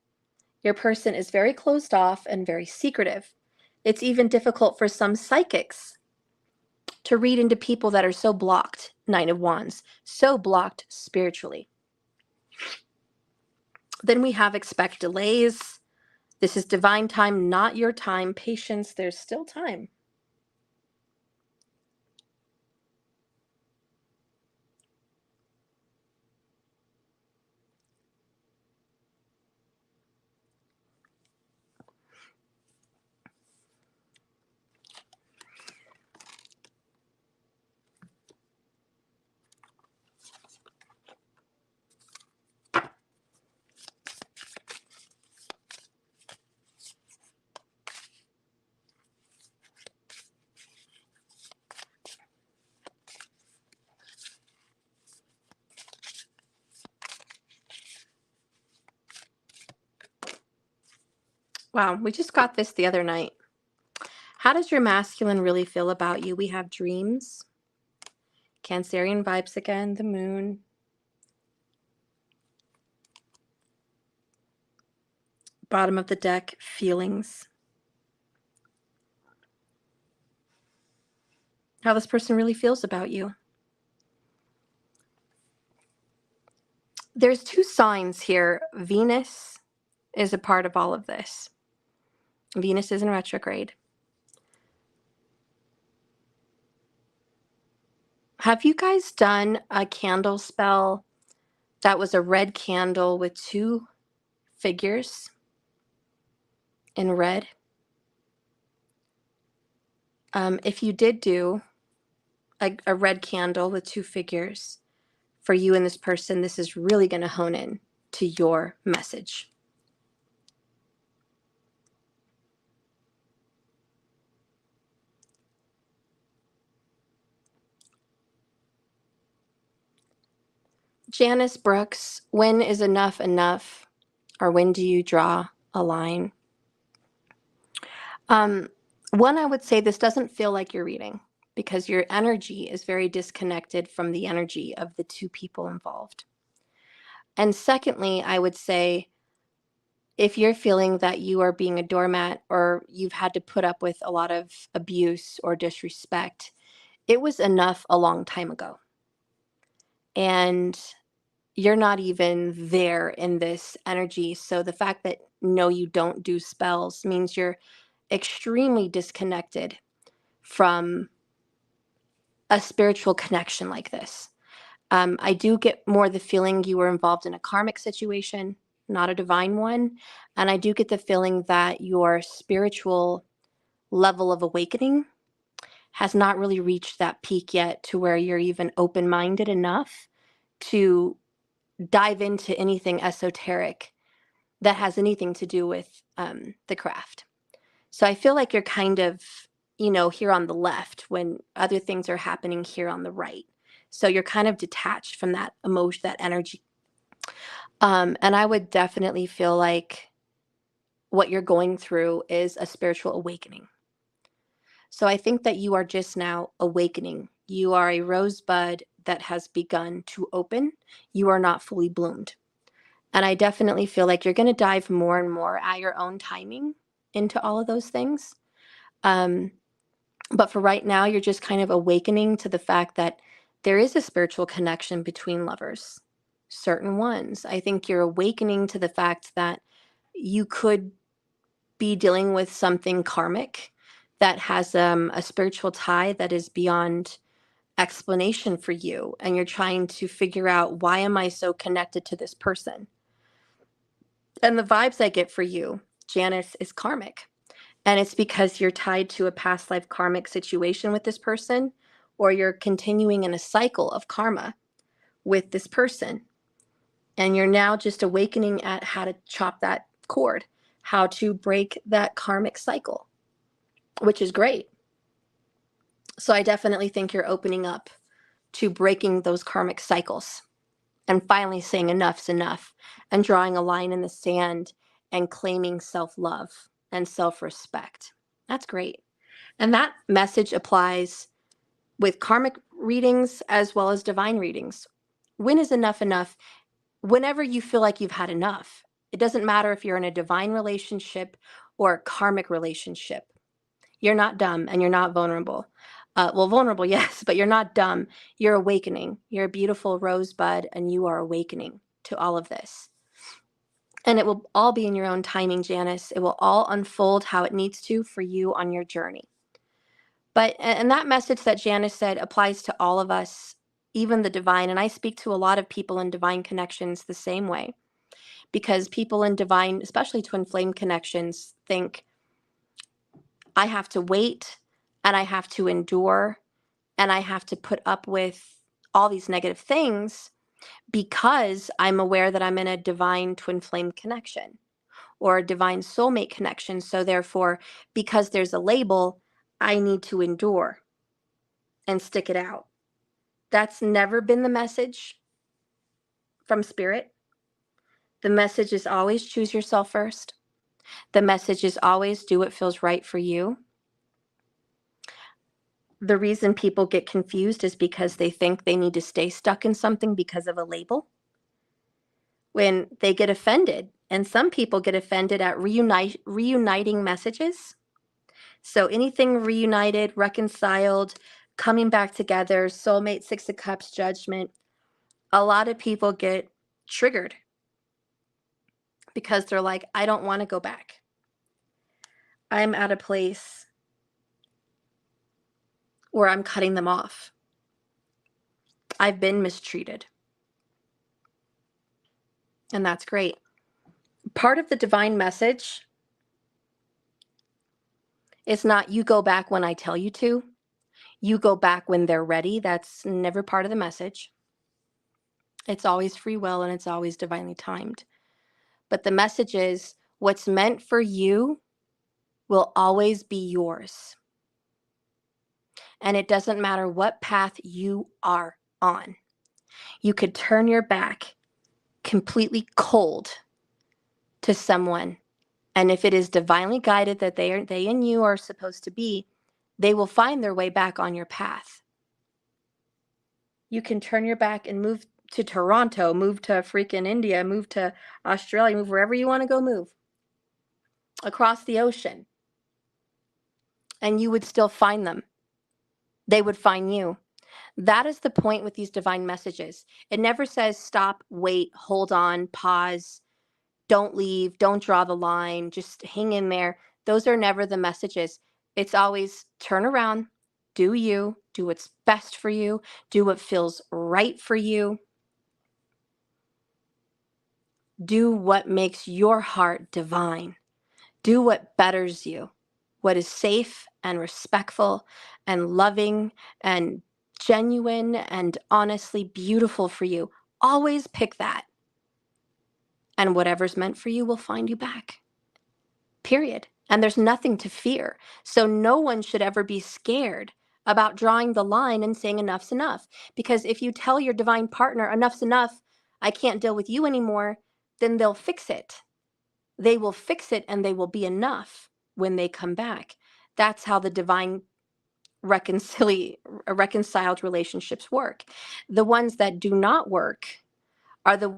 S1: Your person is very closed off and very secretive. It's even difficult for some psychics to read into people that are so blocked, Nine of Wands, so blocked spiritually. Then we have expect delays. This is divine time, not your time. Patience, there's still time. Wow, we just got this the other night. How does your masculine really feel about you? We have dreams, Cancerian vibes again, the moon. Bottom of the deck, feelings. How this person really feels about you. There's two signs here. Venus is a part of all of this. Venus is in retrograde. Have you guys done a candle spell that was a red candle with two figures in red? If you did do a red candle with two figures for you and this person, this is really going to hone in to your message. Janice Brooks, when is enough enough? Or when do you draw a line? One, I would say this doesn't feel like you're reading because your energy is very disconnected from the energy of the two people involved. And secondly, I would say if you're feeling that you are being a doormat or you've had to put up with a lot of abuse or disrespect, it was enough a long time ago. And you're not even there in this energy. So the fact that no, you don't do spells means you're extremely disconnected from a spiritual connection like this. I do get more the feeling you were involved in a karmic situation, not a divine one. And I do get the feeling that your spiritual level of awakening has not really reached that peak yet to where you're even open-minded enough to dive into anything esoteric that has anything to do with the craft. So I feel like you're kind of, here on the left when other things are happening here on the right. So you're kind of detached from that emotion, that energy. And I would definitely feel like what you're going through is a spiritual awakening. So I think that you are just now awakening. You are a rosebud that has begun to open. You are not fully bloomed. And I definitely feel like you're going to dive more and more at your own timing into all of those things. But for right now, you're just kind of awakening to the fact that there is a spiritual connection between lovers, certain ones. I think you're awakening to the fact that you could be dealing with something karmic that has a spiritual tie that is beyond explanation for you. And you're trying to figure out, why am I so connected to this person? And the vibes I get for you, Janice, is karmic. And it's because you're tied to a past life karmic situation with this person, or you're continuing in a cycle of karma with this person. And you're now just awakening at how to chop that cord, how to break that karmic cycle, which is great. So I definitely think you're opening up to breaking those karmic cycles and finally saying enough's enough and drawing a line in the sand and claiming self-love and self-respect. That's great. And that message applies with karmic readings as well as divine readings. When is enough enough? Whenever you feel like you've had enough. It doesn't matter if you're in a divine relationship or a karmic relationship. You're not dumb and you're not vulnerable. Well, vulnerable, yes, but you're not dumb. You're awakening. You're a beautiful rosebud and you are awakening to all of this. And it will all be in your own timing, Janice. It will all unfold how it needs to for you on your journey. But, and that message that Janice said applies to all of us, even the divine. And I speak to a lot of people in divine connections the same way, because people in divine, especially twin flame connections, think I have to wait and I have to endure and I have to put up with all these negative things because I'm aware that I'm in a divine twin flame connection or a divine soulmate connection. So therefore, because there's a label, I need to endure and stick it out. That's never been the message from spirit. The message is always choose yourself first. The message is always do what feels right for you. The reason people get confused is because they think they need to stay stuck in something because of a label. When they get offended, and some people get offended at reuniting messages. So anything reunited, reconciled, coming back together, soulmate, Six of Cups, judgment, a lot of people get triggered because they're like, I don't want to go back. I'm at a place where I'm cutting them off. I've been mistreated. And that's great. Part of the divine message is not you go back when I tell you to. You go back when they're ready. That's never part of the message. It's always free will and it's always divinely timed. But the message is what's meant for you will always be yours. And it doesn't matter what path you are on. You could turn your back completely cold to someone. And if it is divinely guided that they and you are supposed to be, they will find their way back on your path. You can turn your back and move to Toronto, move to freaking India, move to Australia, move wherever you want to go move. Across the ocean. And you would still find them. They would find you. That is the point with these divine messages. It never says stop, wait, hold on, pause, don't leave, don't draw the line, just hang in there. Those are never the messages. It's always turn around, do you, do what's best for you, do what feels right for you. Do what makes your heart divine. Do what betters you, what is safe and respectful and loving and genuine and honestly beautiful for you. Always pick that. And whatever's meant for you will find you back. Period. And there's nothing to fear. So no one should ever be scared about drawing the line and saying enough's enough. Because if you tell your divine partner enough's enough, I can't deal with you anymore, then they'll fix it. They will fix it and they will be enough when they come back. That's how the divine reconciled relationships work. The ones that do not work are the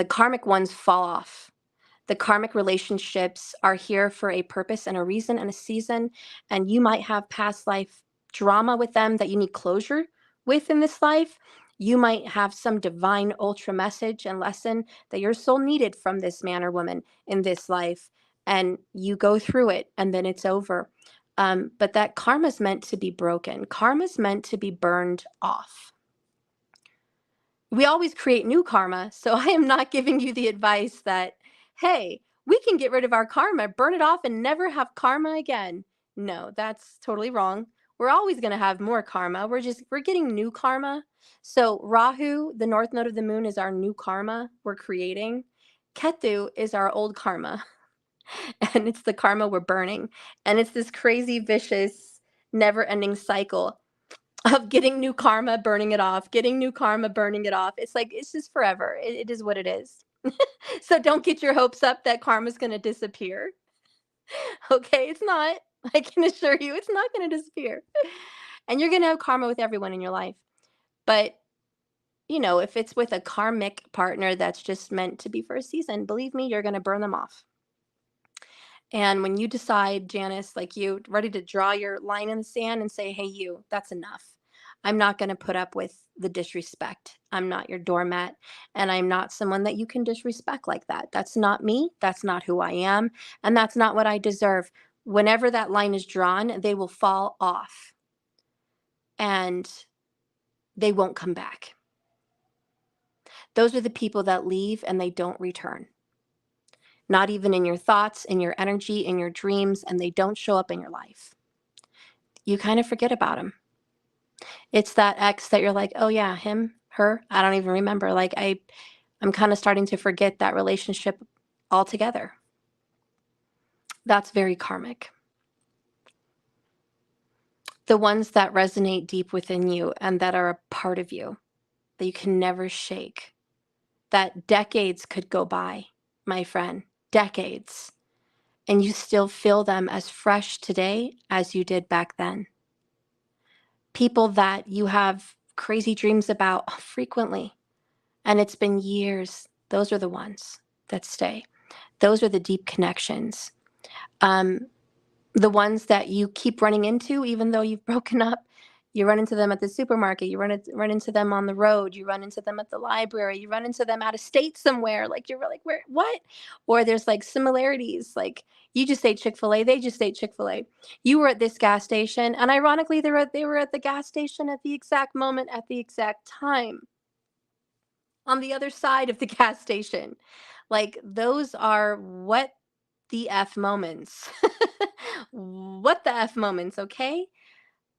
S1: karmic ones fall off. The karmic relationships are here for a purpose and a reason and a season, and you might have past life drama with them that you need closure with in this life. You might have some divine ultra message and lesson that your soul needed from this man or woman in this life, and you go through it and then it's over. But that karma's meant to be broken. Karma's meant to be burned off. We always create new karma, so I am not giving you the advice that, hey, we can get rid of our karma, burn it off, and never have karma again. No, that's totally wrong. We're always going to have more karma. We're getting new karma. So Rahu, the north node of the moon, is our new karma we're creating. Ketu is our old karma, and it's the karma we're burning. And it's this crazy, vicious, never-ending cycle of getting new karma, burning it off, getting new karma, burning it off. It's like, it's just forever. It is what it is. So don't get your hopes up that karma's going to disappear. Okay, it's not. I can assure you, it's not going to disappear. And you're going to have karma with everyone in your life. But, if it's with a karmic partner that's just meant to be for a season, believe me, you're going to burn them off. And when you decide, Janice, like you, ready to draw your line in the sand and say, hey, that's enough. I'm not going to put up with the disrespect. I'm not your doormat, and I'm not someone that you can disrespect like that. That's not me. That's not who I am. And that's not what I deserve. Whenever that line is drawn, they will fall off and they won't come back. Those are the people that leave and they don't return. Not even in your thoughts, in your energy, in your dreams, and they don't show up in your life. You kind of forget about them. It's that ex that you're like, oh yeah, him, her, I don't even remember. Like I'm kind of starting to forget that relationship altogether. That's very karmic. The ones that resonate deep within you and that are a part of you that you can never shake, that decades could go by, my friend, decades, and you still feel them as fresh today as you did back then. People that you have crazy dreams about frequently, and it's been years. Those are the ones that stay. Those are the deep connections. Um, the ones that you keep running into, even though you've broken up. You run into them at the supermarket. You run into them on the road. You run into them at the library. You run into them out of state somewhere. Like you're like, where, what? Or there's like similarities. Like you just ate Chick-fil-A. They just ate Chick-fil-A. You were at this gas station, and ironically, they were at the gas station at the exact moment, at the exact time, on the other side of the gas station. Like those are what the F moments. What the F moments, okay?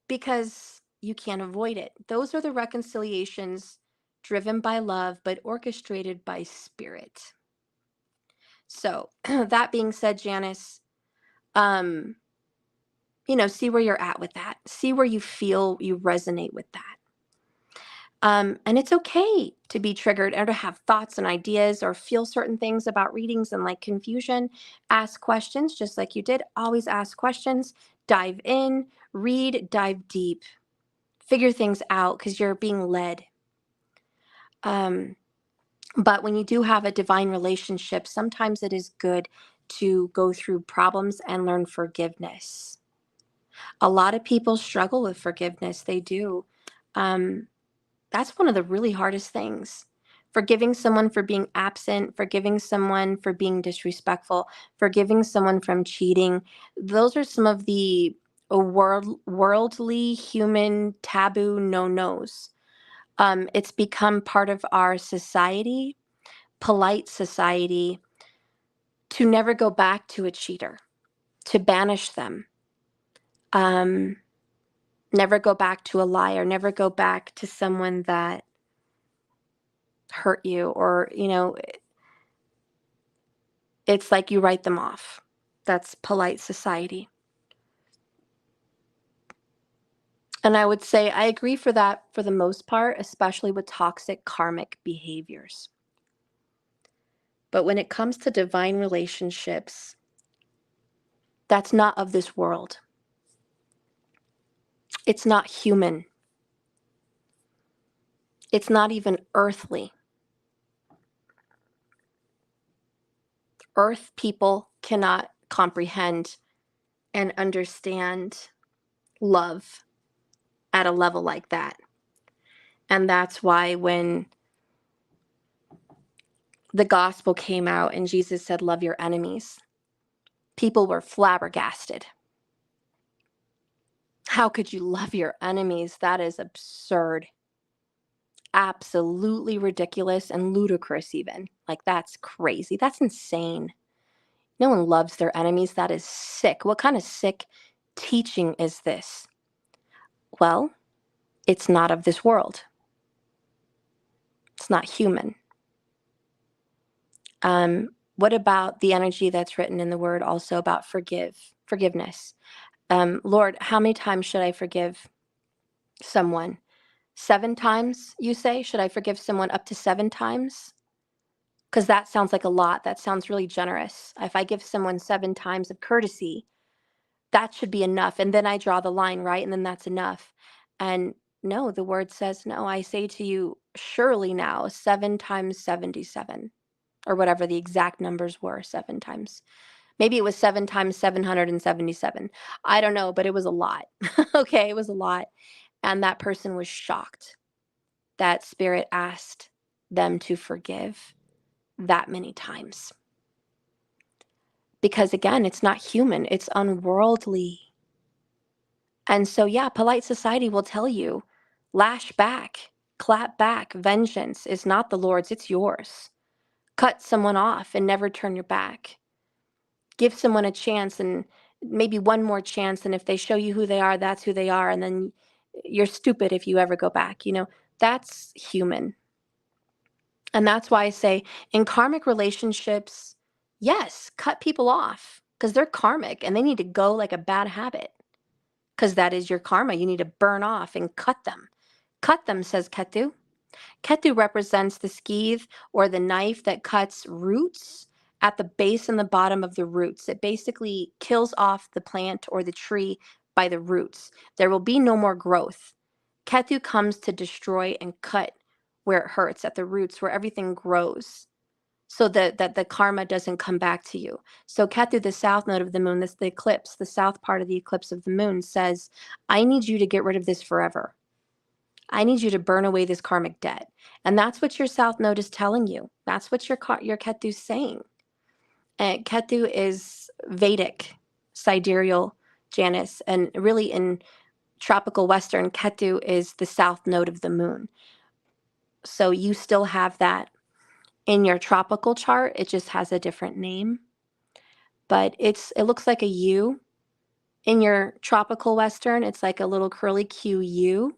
S1: Because you can't avoid it. Those are the reconciliations driven by love, but orchestrated by spirit. So, that being said, Janice, um, see where you're at with that. See where you feel you resonate with that. And it's okay to be triggered or to have thoughts and ideas or feel certain things about readings and like confusion. Ask questions just like you did. Always ask questions. Dive in, read, dive deep, figure things out because you're being led. But when you do have a divine relationship, sometimes it is good to go through problems and learn forgiveness. A lot of people struggle with forgiveness. They do. That's one of the really hardest things. Forgiving someone for being absent, forgiving someone for being disrespectful, forgiving someone from cheating. Those are some of the worldly, human, taboo no-nos. It's become part of our society, polite society, to never go back to a cheater, to banish them. Never go back to a liar, never go back to someone that hurt you, or it's like you write them off. That's polite society. And I would say I agree for that for the most part, especially with toxic karmic behaviors. But when it comes to divine relationships, that's not of this world. It's not human. It's not even earthly. Earth people cannot comprehend and understand love at a level like that. And that's why when the gospel came out and Jesus said, love your enemies, people were flabbergasted. How could you love your enemies? That is absurd. Absolutely ridiculous and ludicrous even. Like, that's crazy. That's insane. No one loves their enemies. That is sick. What kind of sick teaching is this? Well, it's not of this world. It's not human. What about the energy that's written in the word also about forgiveness? Lord, how many times should I forgive someone? 7 times, you say? Should I forgive someone up to 7 times? Because that sounds like a lot. That sounds really generous. If I give someone 7 times of courtesy, that should be enough. And then I draw the line, right? And then that's enough. And no, the word says, no, I say to you, surely now, 7 times 77, or whatever the exact numbers were, 7 times. Maybe it was 7 times 777. I don't know, but it was a lot. Okay, it was a lot. And that person was shocked that Spirit asked them to forgive that many times. Because again, it's not human, it's unworldly. And so, yeah, polite society will tell you, lash back, clap back, vengeance is not the Lord's, it's yours. Cut someone off and never turn your back. Give someone a chance, and maybe one more chance, and if they show you who they are, that's who they are, and then you're stupid if you ever go back. That's human. And that's why I say in karmic relationships, yes, cut people off because they're karmic and they need to go like a bad habit, because that is your karma. You need to burn off and cut them. Cut them, says Ketu. Ketu represents the skeeve or the knife that cuts roots at the base and the bottom of the roots. It basically kills off the plant or the tree by the roots. There will be no more growth. Ketu comes to destroy and cut where it hurts at the roots, where everything grows, so that the karma doesn't come back to you. So Ketu, the south node of the moon, this the eclipse, the south part of the eclipse of the moon, says, I need you to get rid of this forever. I need you to burn away this karmic debt. And that's what your south node is telling you. That's what your Ketu is saying. And Ketu is Vedic, sidereal Janus, and really in tropical Western, Ketu is the south node of the moon. So you still have that in your tropical chart. It just has a different name, but it looks like a U. In your tropical Western, it's like a little curly Q U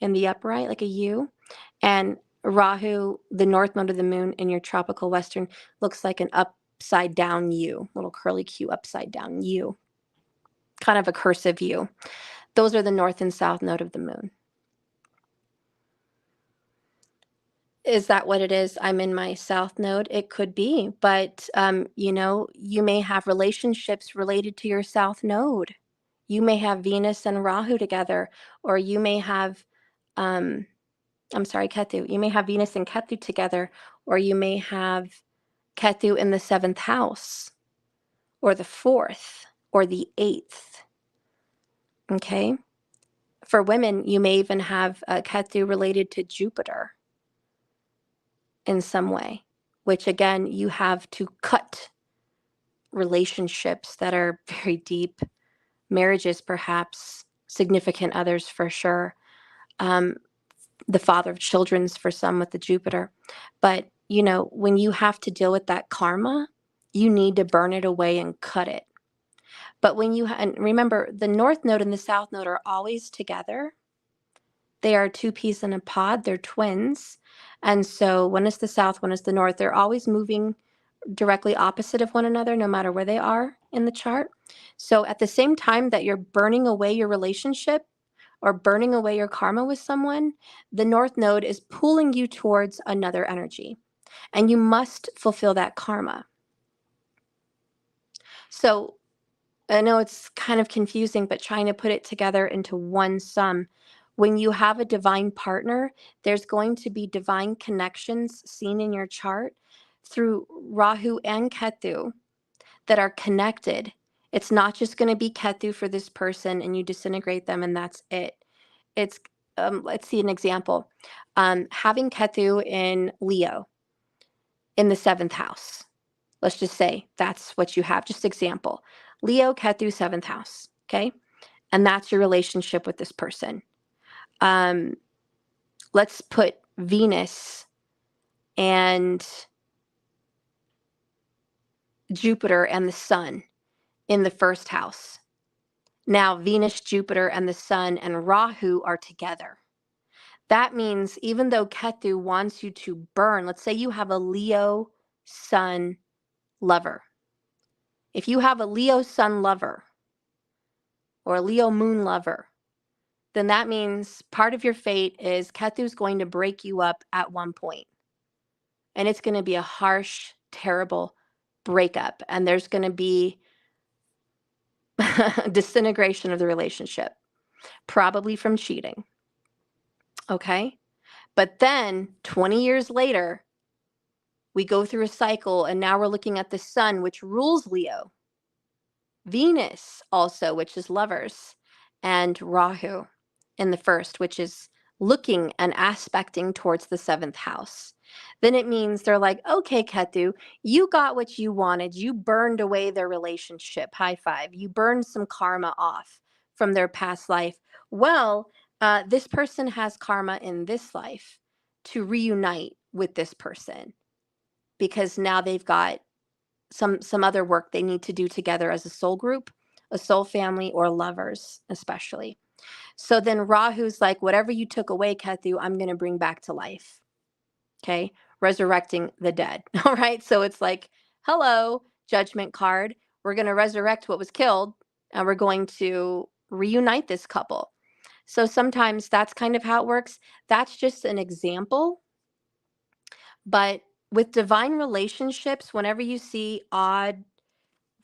S1: in the upright, like a U. And Rahu, the north node of the moon in your tropical Western, looks like an upside down U, little curly Q upside down U, kind of a cursive U. Those are the north and south node of the moon. Is that what it is? I'm in my south node. It could be, but you may have relationships related to your south node. You may have Venus and Rahu together, or you may have, Ketu. You may have Venus and Ketu together, or you may have Ketu in the 7th house, or the 4th, or the 8th. Okay. For women, you may even have Ketu related to Jupiter in some way, which again, you have to cut relationships that are very deep, marriages perhaps, significant others for sure, the father of children's for some with the Jupiter. But, when you have to deal with that karma, you need to burn it away and cut it. But when and remember, the north node and the south node are always together. They are two peas in a pod. They're twins. And so one is the south, one is the north. They're always moving directly opposite of one another, no matter where they are in the chart. So at the same time that you're burning away your relationship or burning away your karma with someone, the north node is pulling you towards another energy. And you must fulfill that karma. So I know it's kind of confusing, but trying to put it together into one sum. When you have a divine partner, there's going to be divine connections seen in your chart through Rahu and Ketu that are connected. It's not just going to be Ketu for this person and you disintegrate them and that's it. It's, let's see an example. Having Ketu in Leo in the 7th house. Let's just say that's what you have. Just example. Leo, Ketu, 7th house. Okay. And that's your relationship with this person. Let's put Venus and Jupiter and the sun in the 1st house. Now, Venus, Jupiter, and the sun and Rahu are together. That means even though Ketu wants you to burn, let's say you have a Leo sun lover. If you have a Leo sun lover or a Leo moon lover, then that means part of your fate is Ketu's going to break you up at one point. And it's going to be a harsh, terrible breakup. And there's going to be disintegration of the relationship, probably from cheating. Okay? But then 20 years later, we go through a cycle and now we're looking at the sun, which rules Leo. Venus also, which is lovers, and Rahu in the 1st, which is looking and aspecting towards the 7th house. Then it means they're like, okay, Ketu, you got what you wanted. You burned away their relationship. High five. You burned some karma off from their past life. Well, this person has karma in this life to reunite with this person because now they've got some other work they need to do together as a soul group, a soul family, or lovers especially. So then Rahu's like, whatever you took away, Ketu, I'm going to bring back to life. Okay. Resurrecting the dead. All right. So it's like, hello, judgment card. We're going to resurrect what was killed and we're going to reunite this couple. So sometimes that's kind of how it works. That's just an example. But with divine relationships, whenever you see odd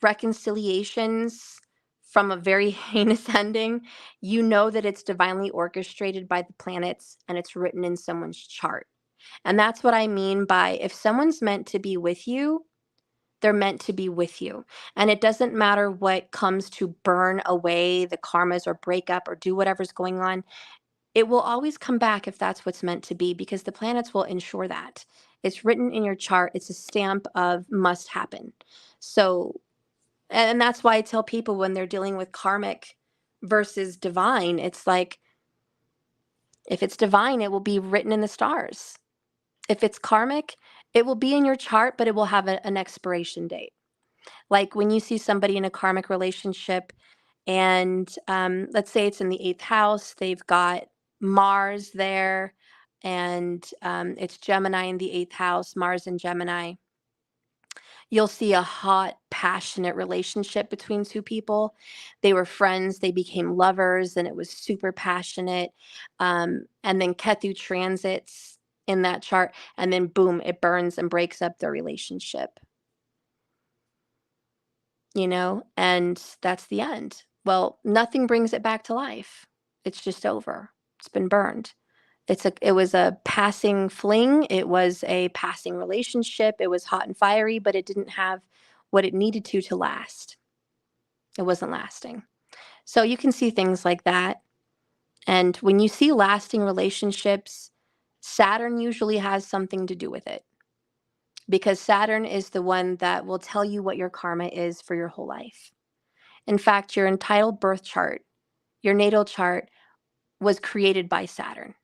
S1: reconciliations from a very heinous ending, you know that it's divinely orchestrated by the planets and it's written in someone's chart. And that's what I mean by if someone's meant to be with you, they're meant to be with you. And it doesn't matter what comes to burn away the karmas or break up or do whatever's going on. It will always come back if that's what's meant to be because the planets will ensure that. It's written in your chart. It's a stamp of must happen. So, and that's why I tell people when they're dealing with karmic versus divine, it's like if it's divine, it will be written in the stars. If it's karmic, it will be in your chart, but it will have an expiration date. Like when you see somebody in a karmic relationship, and let's say it's in the eighth house, they've got Mars there, and it's Gemini in the eighth house, Mars and Gemini. You'll see a hot, passionate relationship between two people. They were friends, they became lovers, and it was super passionate. And then Ketu transits in that chart, and then boom, it burns and breaks up their relationship, and that's the end. Well, nothing brings it back to life. It's just over. It's been burned. It was a passing fling. It was a passing relationship. It was hot and fiery, but it didn't have what it needed to last. It wasn't lasting. So you can see things like that. And when you see lasting relationships, Saturn usually has something to do with it because Saturn is the one that will tell you what your karma is for your whole life. In fact, your entitled birth chart, your natal chart, was created by Saturn.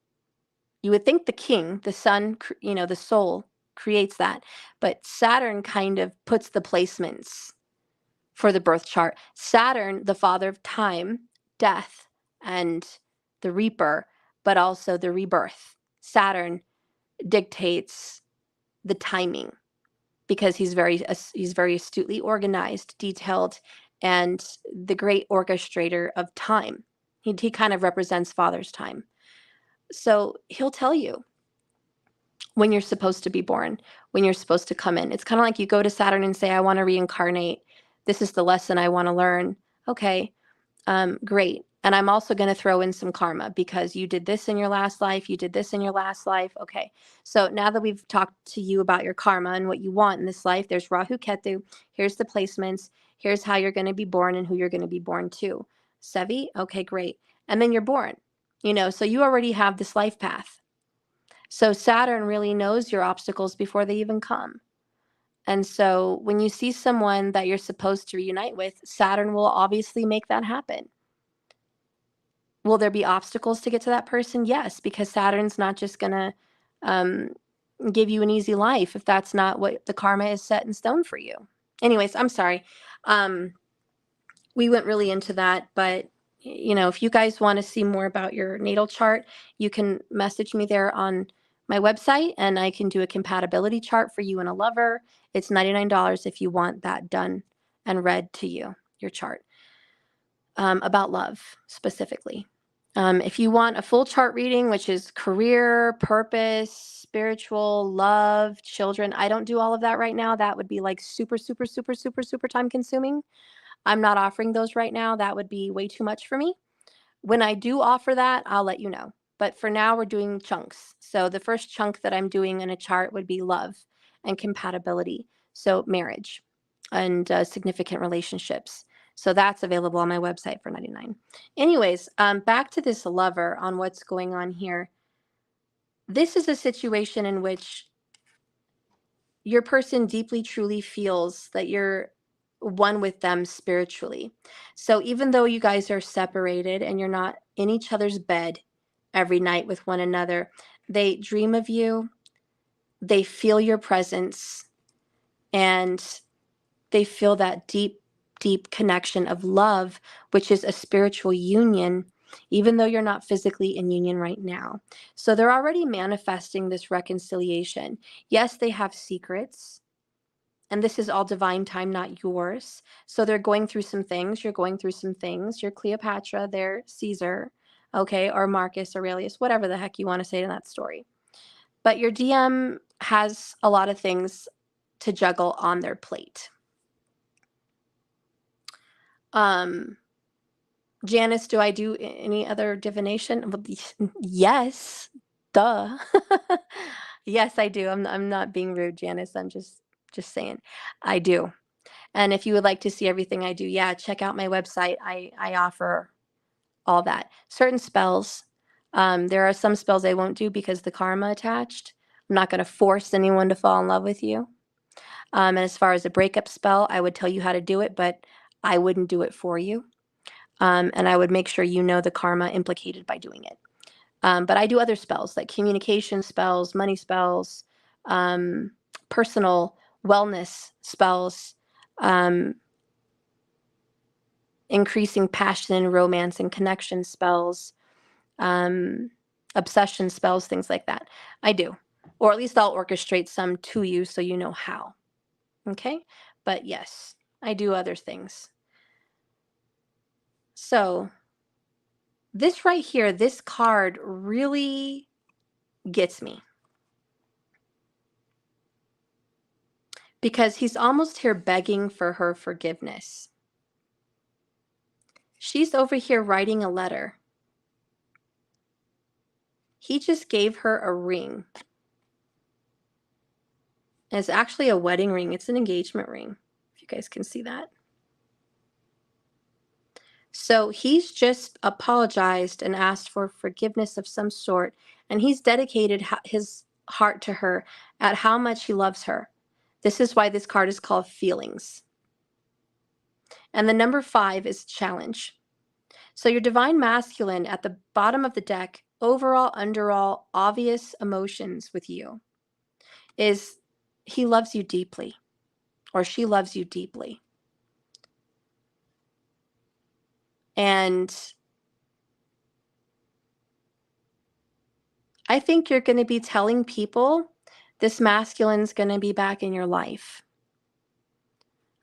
S1: You would think the king, the sun, the soul creates that, but Saturn kind of puts the placements for the birth chart. Saturn, the father of time, death, and the reaper, but also the rebirth. Saturn dictates the timing because he's very astutely organized, detailed, and the great orchestrator of time. He kind of represents father's time. So he'll tell you when you're supposed to be born, when you're supposed to come in. It's kind of like you go to Saturn and say, I want to reincarnate. This is the lesson I want to learn. Okay, great. And I'm also going to throw in some karma because you did this in your last life. You did this in your last life. Okay. So now that we've talked to you about your karma and what you want in this life, there's Rahu Ketu. Here's the placements. Here's how you're going to be born and who you're going to be born to. Sevi? Okay, great. And then you're born, so you already have this life path. So Saturn really knows your obstacles before they even come. And so when you see someone that you're supposed to reunite with, Saturn will obviously make that happen. Will there be obstacles to get to that person? Yes, because Saturn's not just going to give you an easy life if that's not what the karma is set in stone for you. Anyways, I'm sorry. We went really into that, but if you guys want to see more about your natal chart, you can message me there on my website and I can do a compatibility chart for you and a lover. It's $99 if you want that done and read to you, your chart, about love specifically. If you want a full chart reading, which is career, purpose, spiritual, love, children, I don't do all of that right now. That would be like super, super, super, super, super time consuming. I'm not offering those right now. That would be way too much for me. When I do offer that, I'll let you know. But for now, we're doing chunks. So the first chunk that I'm doing in a chart would be love and compatibility. So marriage and significant relationships. So that's available on my website for $99. Anyways, back to this lover on what's going on here. This is a situation in which your person deeply, truly feels that you're one with them spiritually. So even though you guys are separated and you're not in each other's bed every night with one another, they dream of you, they feel your presence, and they feel that deep, deep connection of love, which is a spiritual union, even though you're not physically in union right now. So they're already manifesting this reconciliation. Yes, they have secrets. And this is all divine time, not yours. So they're going through some things. You're going through some things. You're Cleopatra, they're Caesar. okay, or Marcus Aurelius, whatever the heck you want to say to that story. But your DM has a lot of things to juggle on their plate. Janice, do I do any other divination? Well, yes, duh. Yes, I do. I'm not being rude, Janice. I'm just saying, I do. And if you would like to see everything I do, yeah, check out my website. I offer all that. Certain spells. There are some spells I won't do because the karma attached. I'm not going to force anyone to fall in love with you. And as far as a breakup spell, I would tell you how to do it, but I wouldn't do it for you. And I would make sure you know the karma implicated by doing it. But I do other spells like communication spells, money spells, personal wellness spells, increasing passion, romance, and connection spells, obsession spells, things like that. I do. Or at least I'll orchestrate some to you so you know how. Okay? But yes, I do other things. So this right here, this card really gets me. Because he's almost here begging for her forgiveness. She's over here writing a letter. He just gave her a ring. And it's actually a wedding ring. It's an engagement ring, if you guys can see that. So he's just apologized and asked for forgiveness of some sort. And he's dedicated his heart to her at how much he loves her. This is why this card is called Feelings. And the number 5 is challenge. So your divine masculine at the bottom of the deck, overall, underall, obvious emotions with you is he loves you deeply or she loves you deeply. And I think you're going to be telling people this masculine's going to be back in your life.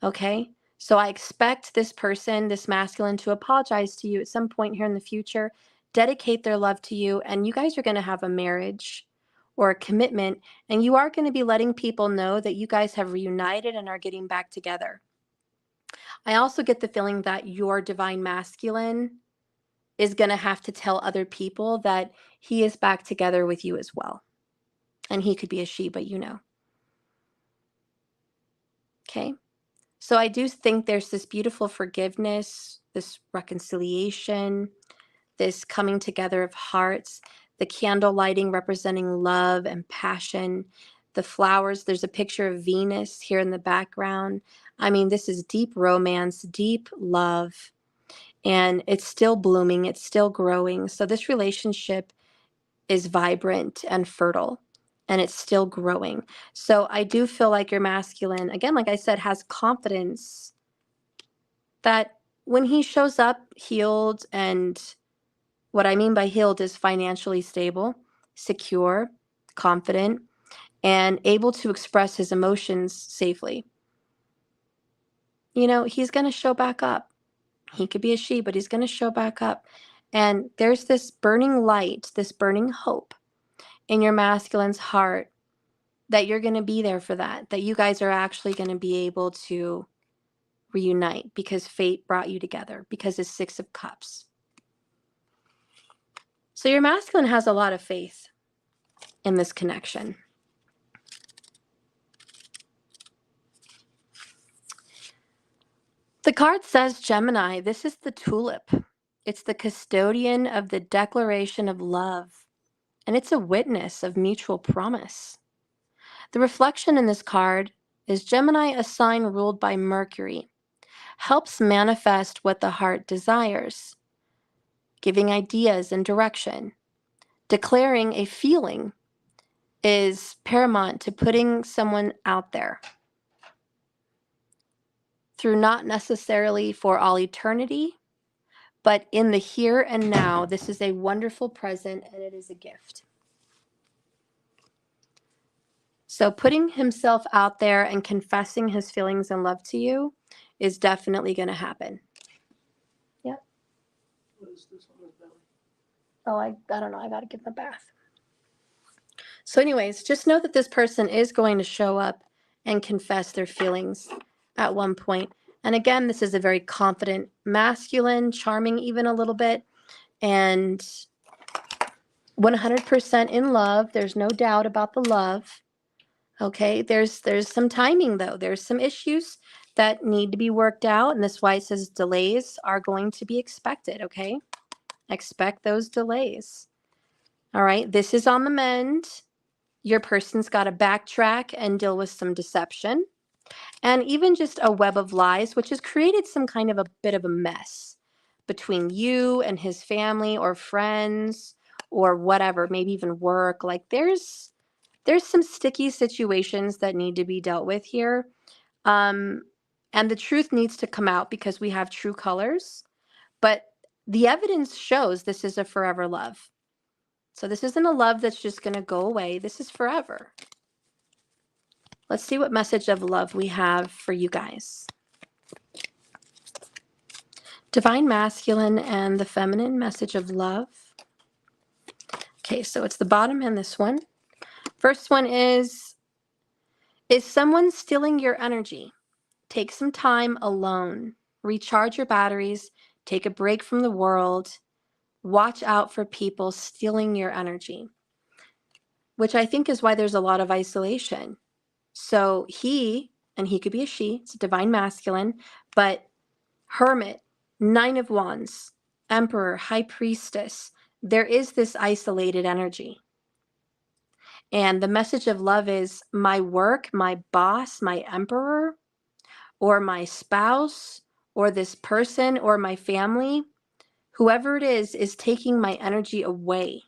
S1: Okay? So I expect this person, this masculine, to apologize to you at some point here in the future, dedicate their love to you, and you guys are going to have a marriage or a commitment, and you are going to be letting people know that you guys have reunited and are getting back together. I also get the feeling that your divine masculine is going to have to tell other people that he is back together with you as well. And he could be a she, but you know. Okay? So I do think there's this beautiful forgiveness, this reconciliation, this coming together of hearts, the candle lighting representing love and passion, the flowers. There's a picture of Venus here in the background. I mean, this is deep romance, deep love, and it's still blooming, it's still growing. So this relationship is vibrant and fertile, and it's still growing. So I do feel like your masculine, again, like I said, has confidence that when he shows up healed, and what I mean by healed is financially stable, secure, confident, and able to express his emotions safely, you know, he's going to show back up. He could be a she, but he's going to show back up. And there's this burning light, this burning hope in your masculine's heart that you're going to be there for that you guys are actually going to be able to reunite because fate brought you together, because it's 6 of Cups. So your masculine has a lot of faith in this connection. The card says Gemini. This is the tulip. It's the custodian of the declaration of love, and it's a witness of mutual promise. The reflection in this card is Gemini, a sign ruled by Mercury, helps manifest what the heart desires, giving ideas and direction. Declaring a feeling is paramount to putting someone out there through not necessarily for all eternity, but in the here and now. This is a wonderful present and it is a gift. So putting himself out there and confessing his feelings and love to you is definitely going to happen. Yep.
S3: What is this on his belly?
S1: Oh, I don't know. I got to give him a bath. So anyways, just know that this person is going to show up and confess their feelings at one point. And again, this is a very confident masculine, charming even a little bit, and 100% in love. There's no doubt about the love. Okay, there's some timing though. There's some issues that need to be worked out, and that's why it says delays are going to be expected, okay? Expect those delays. All right, this is on the mend. Your person's got to backtrack and deal with some deception and even just a web of lies, which has created some kind of a bit of a mess between you and his family or friends or whatever, maybe even work. Like there's some sticky situations that need to be dealt with here. And the truth needs to come out because we have true colors. But the evidence shows this is a forever love. So this isn't a love that's just going to go away. This is forever. Let's see what message of love we have for you guys. Divine masculine and the feminine message of love. Okay, so it's the bottom and this one. First one is someone stealing your energy? Take some time alone. Recharge your batteries. Take a break from the world. Watch out for people stealing your energy, which I think is why there's a lot of isolation. So he, and he could be a she, it's a divine masculine, but Hermit, Nine of Wands, Emperor, High Priestess, there is this isolated energy. And the message of love is my work, my boss, my emperor, or my spouse, or this person, or my family, whoever it is taking my energy away.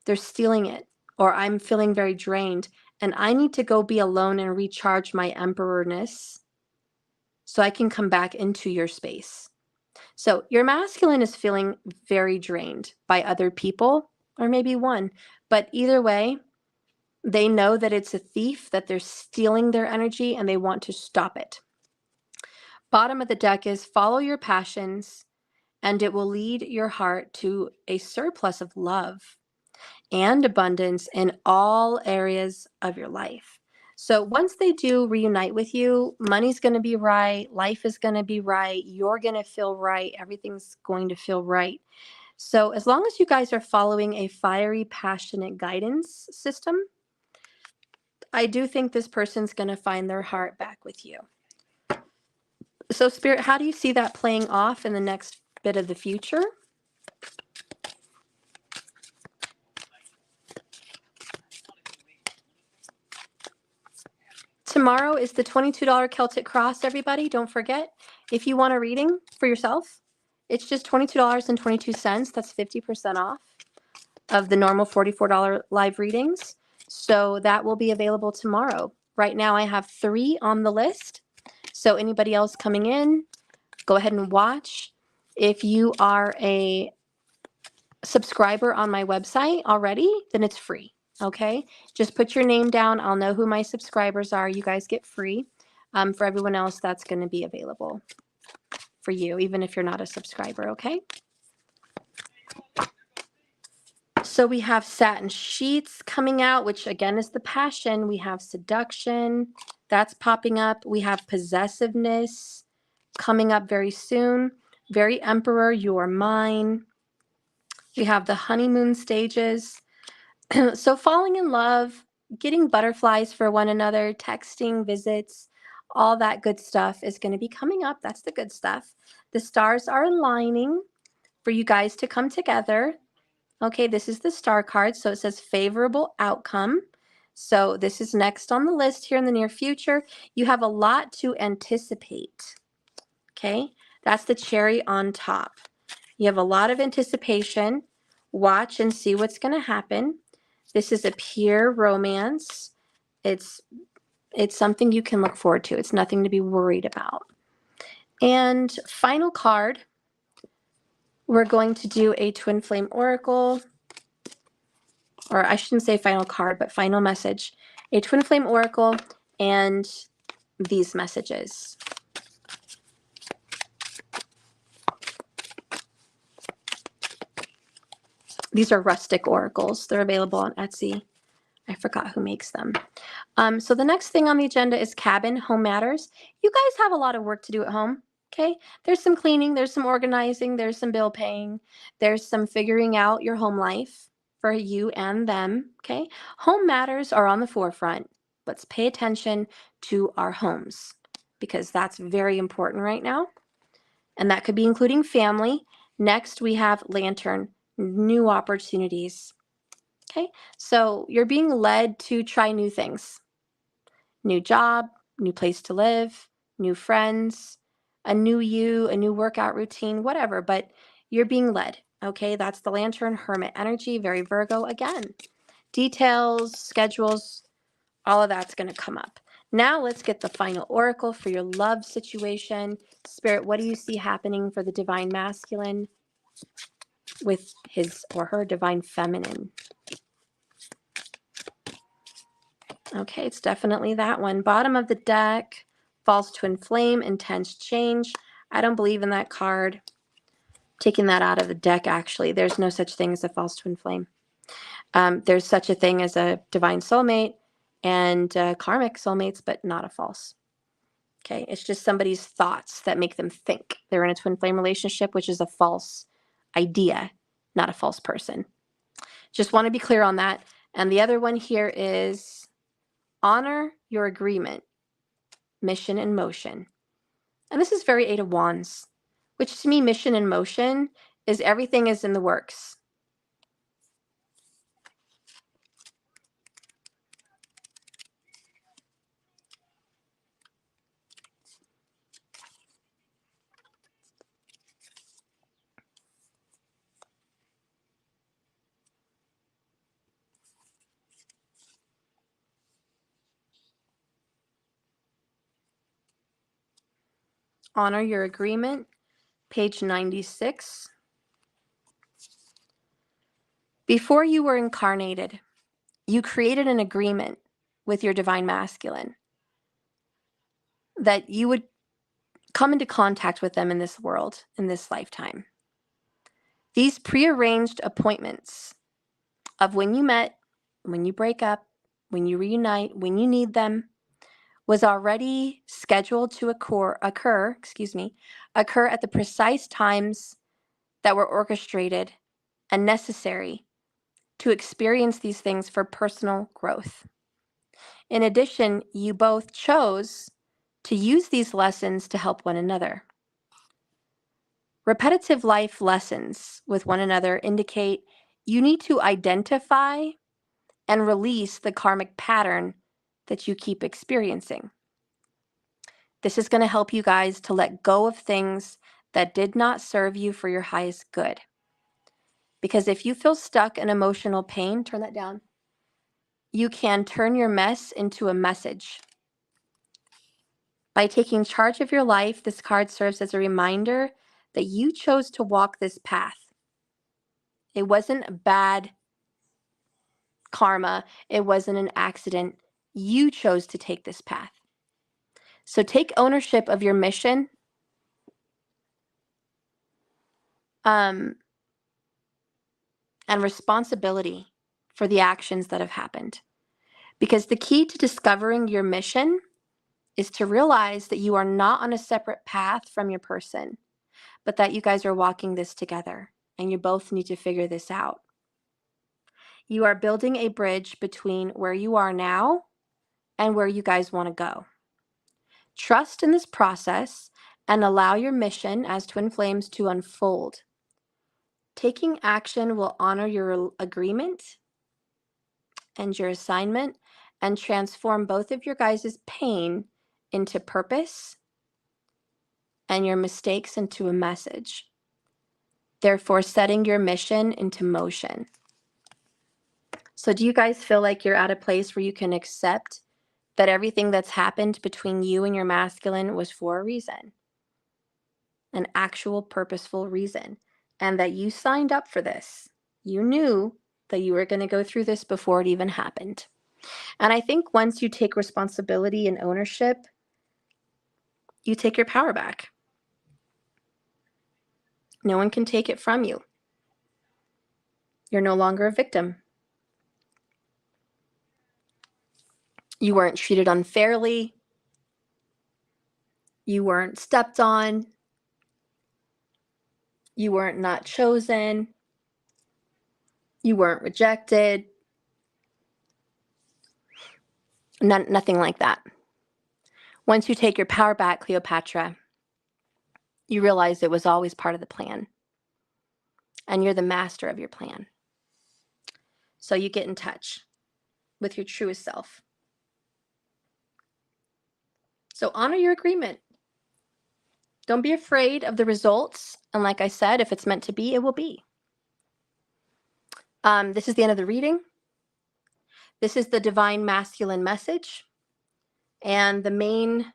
S1: They're stealing it, or I'm feeling very drained, and I need to go be alone and recharge my emperorness so I can come back into your space. So your masculine is feeling very drained by other people, or maybe one, but either way, they know that it's a thief, that they're stealing their energy, and they want to stop it. Bottom of the deck is follow your passions, and it will lead your heart to a surplus of love and abundance in all areas of your life. So once they do reunite with you, money's going to be right, life is going to be right, you're going to feel right, everything's going to feel right. So as long as you guys are following a fiery, passionate guidance system, I do think this person's going to find their heart back with you. So Spirit, how do you see that playing off in the next bit of the future? Tomorrow is the $22 Celtic Cross, everybody. Don't forget, if you want a reading for yourself, it's just $22.22. That's 50% off of the normal $44 live readings. So that will be available tomorrow. Right now I have 3 on the list. So anybody else coming in, go ahead and watch. If you are a subscriber on my website already, then it's free. Okay, just put your name down. I'll know who my subscribers are. You guys get free. For everyone else, that's going to be available for you, even if you're not a subscriber. Okay. So we have satin sheets coming out, which again is the passion. We have seduction that's popping up. We have possessiveness coming up very soon. Very emperor, you're mine. We have the honeymoon stages. So falling in love, getting butterflies for one another, texting, visits, all that good stuff is going to be coming up. That's the good stuff. The stars are aligning for you guys to come together. Okay, this is the star card. So it says favorable outcome. So this is next on the list here in the near future. You have a lot to anticipate. Okay, that's the cherry on top. You have a lot of anticipation. Watch and see what's going to happen. This is a pure romance. It's something you can look forward to. It's nothing to be worried about. And final card, we're going to do a twin flame oracle, or I shouldn't say final card, but final message. A twin flame oracle and these messages. These are rustic oracles. They're available on Etsy. I forgot who makes them. So the next thing on the agenda is cabin, home matters. You guys have a lot of work to do at home. Okay. There's some cleaning, there's some organizing, there's some bill paying, there's some figuring out your home life for you and them. Okay. Home matters are on the forefront. Let's pay attention to our homes because that's very important right now. And that could be including family. Next, we have Lantern, new opportunities. Okay, so you're being led to try new things, new job, new place to live, new friends, a new you, a new workout routine, whatever, but you're being led. Okay, that's the Lantern Hermit energy, very Virgo again. Details, schedules, all of that's going to come up. Now let's get the final oracle for your love situation. Spirit, what do you see happening for the divine masculine with his or her divine feminine? Okay, it's definitely that one. Bottom of the deck, false twin flame, intense change. I don't believe in that card. Taking that out of the deck, actually. There's no such thing as a false twin flame. There's such a thing as a divine soulmate and karmic soulmates, but not a false. Okay, it's just somebody's thoughts that make them think they're in a twin flame relationship, which is a false idea, not a false person. Just want to be clear on that. And the other one here is honor your agreement, mission and motion. And this is very Eight of Wands, which to me, mission and motion is everything is in the works. Honor your agreement, page 96. Before you were incarnated, you created an agreement with your divine masculine that you would come into contact with them in this world, in this lifetime. These prearranged appointments of when you met, when you break up, when you reunite, when you need them, was already scheduled to occur at the precise times that were orchestrated and necessary to experience these things for personal growth. In addition, you both chose to use these lessons to help one another. Repetitive life lessons with one another indicate you need to identify and release the karmic pattern that you keep experiencing. This is going to help you guys to let go of things that did not serve you for your highest good. Because if you feel stuck in emotional pain, turn that down. You can turn your mess into a message. By taking charge of your life, this card serves as a reminder that you chose to walk this path. It wasn't bad karma. It wasn't an accident. You chose to take this path. So take ownership of your mission. And responsibility for the actions that have happened. Because the key to discovering your mission is to realize that you are not on a separate path from your person, but that you guys are walking this together and you both need to figure this out. You are building a bridge between where you are now and where you guys want to go. Trust in this process and allow your mission as twin flames to unfold. Taking action will honor your agreement and your assignment and transform both of your guys' pain into purpose and your mistakes into a message. Therefore, setting your mission into motion. So do you guys feel like you're at a place where you can accept that everything that's happened between you and your masculine was for a reason? An actual purposeful reason. And that you signed up for this. You knew that you were going to go through this before it even happened. And I think once you take responsibility and ownership, you take your power back. No one can take it from you. You're no longer a victim. You weren't treated unfairly. You weren't stepped on. You weren't not chosen. You weren't rejected. Nothing like that. Once you take your power back, Cleopatra, you realize it was always part of the plan. And you're the master of your plan. So you get in touch with your truest self. So honor your agreement. Don't be afraid of the results. And like I said, if it's meant to be, it will be. This is the end of the reading. This is the divine masculine message. And the main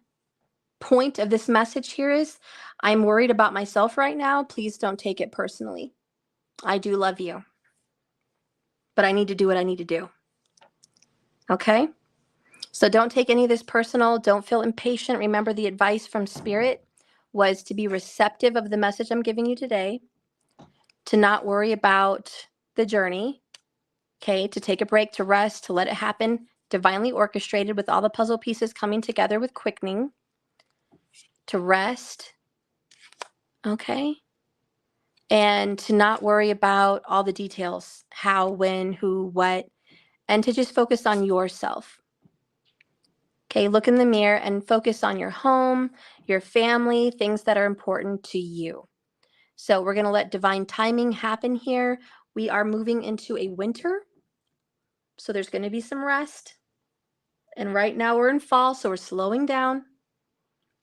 S1: point of this message here is, I'm worried about myself right now. Please don't take it personally. I do love you, but I need to do what I need to do. Okay? So don't take any of this personal. Don't feel impatient. Remember, the advice from Spirit was to be receptive of the message I'm giving you today, to not worry about the journey, okay, to take a break, to rest, to let it happen, divinely orchestrated with all the puzzle pieces coming together with quickening, to rest, okay, and to not worry about all the details, how, when, who, what, and to just focus on yourself. Okay, look in the mirror and focus on your home, your family, things that are important to you. So we're going to let divine timing happen here. We are moving into a winter, so there's going to be some rest. And right now we're in fall, so we're slowing down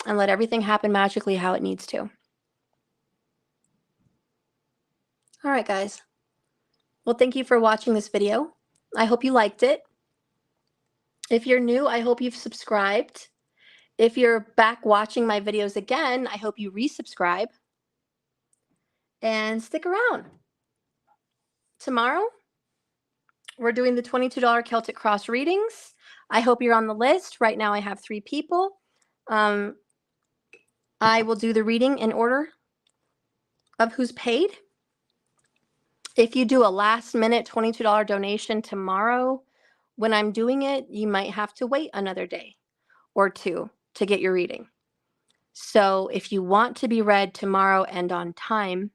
S1: and let everything happen magically how it needs to. All right, guys. Well, thank you for watching this video. I hope you liked it. If you're new, I hope you've subscribed. If you're back watching my videos again, I hope you resubscribe and stick around. Tomorrow, we're doing the $22 Celtic Cross readings. I hope you're on the list. Right now, I have 3 people. I will do the reading in order of who's paid. If you do a last-minute $22 donation tomorrow, when I'm doing it, you might have to wait another day or 2 to get your reading. So if you want to be read tomorrow and on time,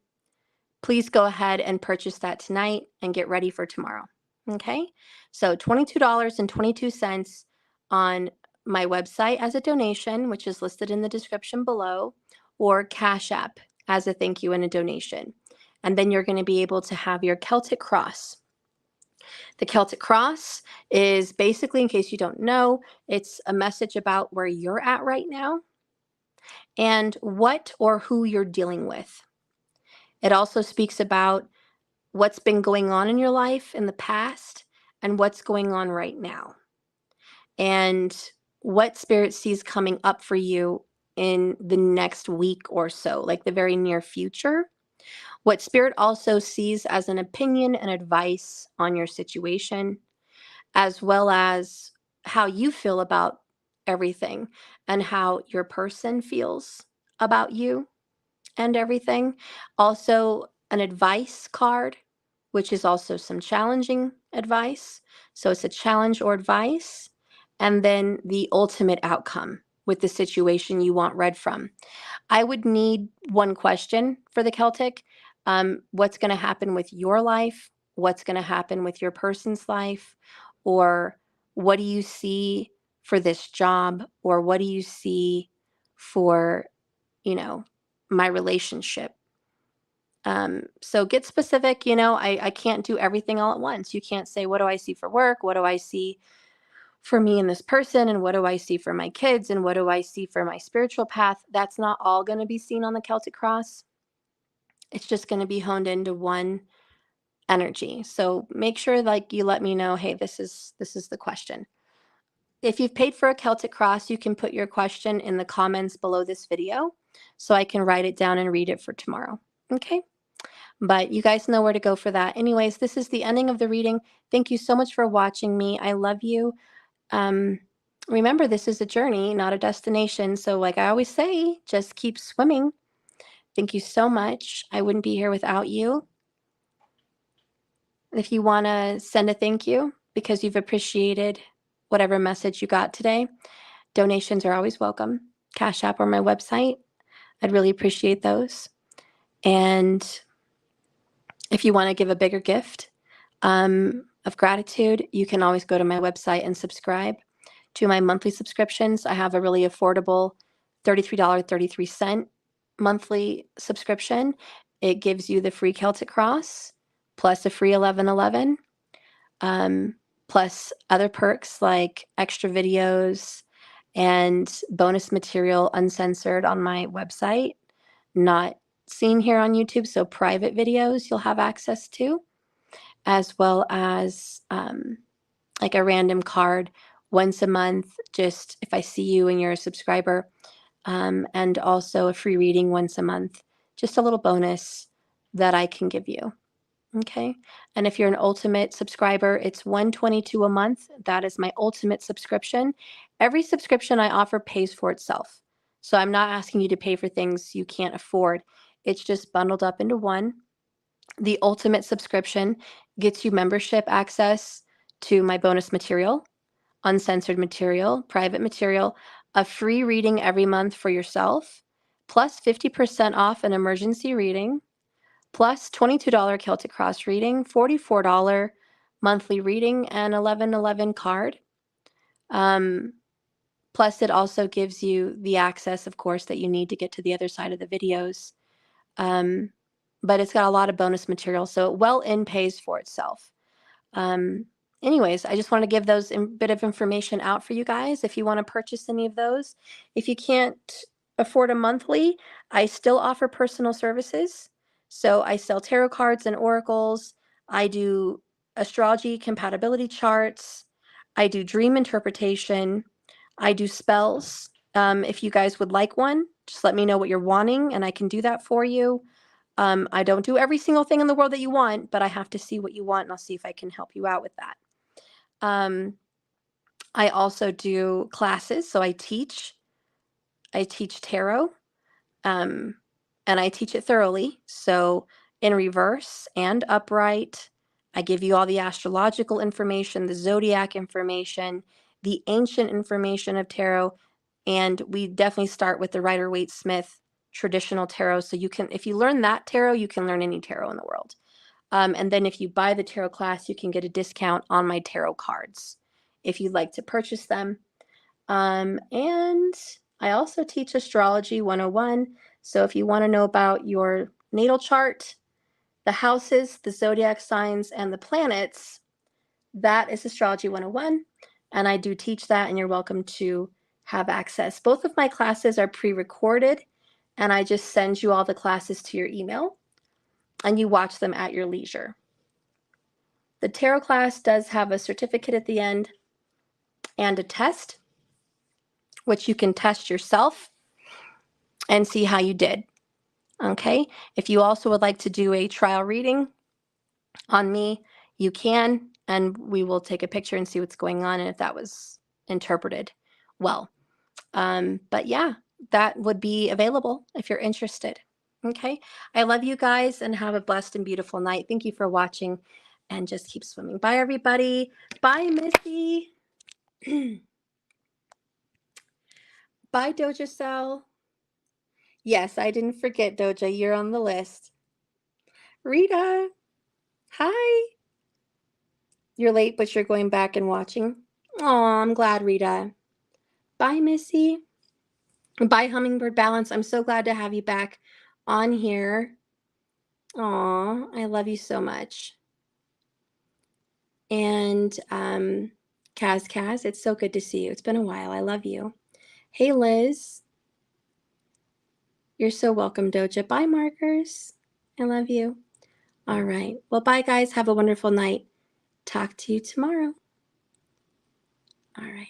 S1: please go ahead and purchase that tonight and get ready for tomorrow. Okay? So $22.22 on my website as a donation, which is listed in the description below, or Cash App as a thank you and a donation. And then you're going to be able to have your Celtic Cross. The Celtic Cross is basically, in case you don't know, it's a message about where you're at right now and what or who you're dealing with. It also speaks about what's been going on in your life in the past and what's going on right now, and what Spirit sees coming up for you in the next week or so, like the very near future. What Spirit also sees as an opinion and advice on your situation, as well as how you feel about everything and how your person feels about you and everything. Also, an advice card, which is also some challenging advice. So it's a challenge or advice, and then the ultimate outcome with the situation you want read from. I would need one question for the Celtic. What's going to happen with your life? What's going to happen with your person's life? Or what do you see for this job? Or what do you see for, my relationship? So get specific. I can't do everything all at once. You can't say, what do I see for work? What do I see for me and this person? And what do I see for my kids? And what do I see for my spiritual path? That's not all going to be seen on the Celtic Cross. It's just going to be honed into one energy. So make sure you let me know, hey, this is the question. If you've paid for a Celtic Cross, you can put your question in the comments below this video so I can write it down and read it for tomorrow. Okay? But you guys know where to go for that. Anyways, this is the ending of the reading. Thank you so much for watching me. I love you. Remember, this is a journey, not a destination. So like I always say, just keep swimming. Thank you so much. I wouldn't be here without you. If you want to send a thank you because you've appreciated whatever message you got today, donations are always welcome. Cash App or my website. I'd really appreciate those. And if you want to give a bigger gift of gratitude, you can always go to my website and subscribe to my monthly subscriptions. I have a really affordable $33.33 monthly subscription. It gives you the free Celtic Cross plus a free 1111, plus other perks like extra videos and bonus material uncensored on my website, not seen here on YouTube. So private videos you'll have access to, as well as like a random card once a month, just if I see you and you're a subscriber, and also a free reading once a month, just a little bonus that I can give you. Okay. And if you're an ultimate subscriber, it's $122 a month. That is my ultimate subscription. Every subscription I offer pays for itself. So I'm not asking you to pay for things you can't afford. It's just bundled up into one. The ultimate subscription gets you membership access to my bonus material, uncensored material, private material, a free reading every month for yourself, plus 50% off an emergency reading, plus $22 Celtic Cross reading, $44 monthly reading, and 1111 card. Plus, it also gives you the access, of course, that you need to get to the other side of the videos. But it's got a lot of bonus material, so it well in pays for itself. Anyways, I just want to give those bit of information out for you guys if you want to purchase any of those. If you can't afford a monthly, I still offer personal services. So I sell tarot cards and oracles. I do astrology compatibility charts. I do dream interpretation. I do spells. If you guys would like one, just let me know what you're wanting and I can do that for you. I don't do every single thing in the world that you want, but I have to see what you want and I'll see if I can help you out with that. I also do classes. So I teach tarot, and I teach it thoroughly. So in reverse and upright, I give you all the astrological information, the zodiac information, the ancient information of tarot. And we definitely start with the Rider-Waite-Smith traditional tarot. So you can, if you learn that tarot, you can learn any tarot in the world. And then if you buy the tarot class, you can get a discount on my tarot cards if you'd like to purchase them. And I also teach Astrology 101. So if you want to know about your natal chart, the houses, the zodiac signs, and the planets, that is Astrology 101. And I do teach that, and you're welcome to have access. Both of my classes are pre-recorded, and I just send you all the classes to your email, and you watch them at your leisure. The tarot class does have a certificate at the end and a test, which you can test yourself and see how you did. Okay. If you also would like to do a trial reading on me, you can, and we will take a picture and see what's going on and if that was interpreted well. But yeah, that would be available if you're interested. Okay. I love you guys and have a blessed and beautiful night. Thank you for watching and just keep swimming. Bye, everybody. Bye, Missy. Bye, Doja Cell. Yes, I didn't forget, Doja. You're on the list. Rita. Hi. You're late, but you're going back and watching. Oh, I'm glad, Rita. Bye, Missy. Bye, Hummingbird Balance. I'm so glad to have you back on here. Aw, I love you so much. And Kaz, it's so good to see you. It's been a while. I love you. Hey, Liz. You're so welcome, Doja. Bye, Markers. I love you. All right. Well, bye, guys. Have a wonderful night. Talk to you tomorrow. All right.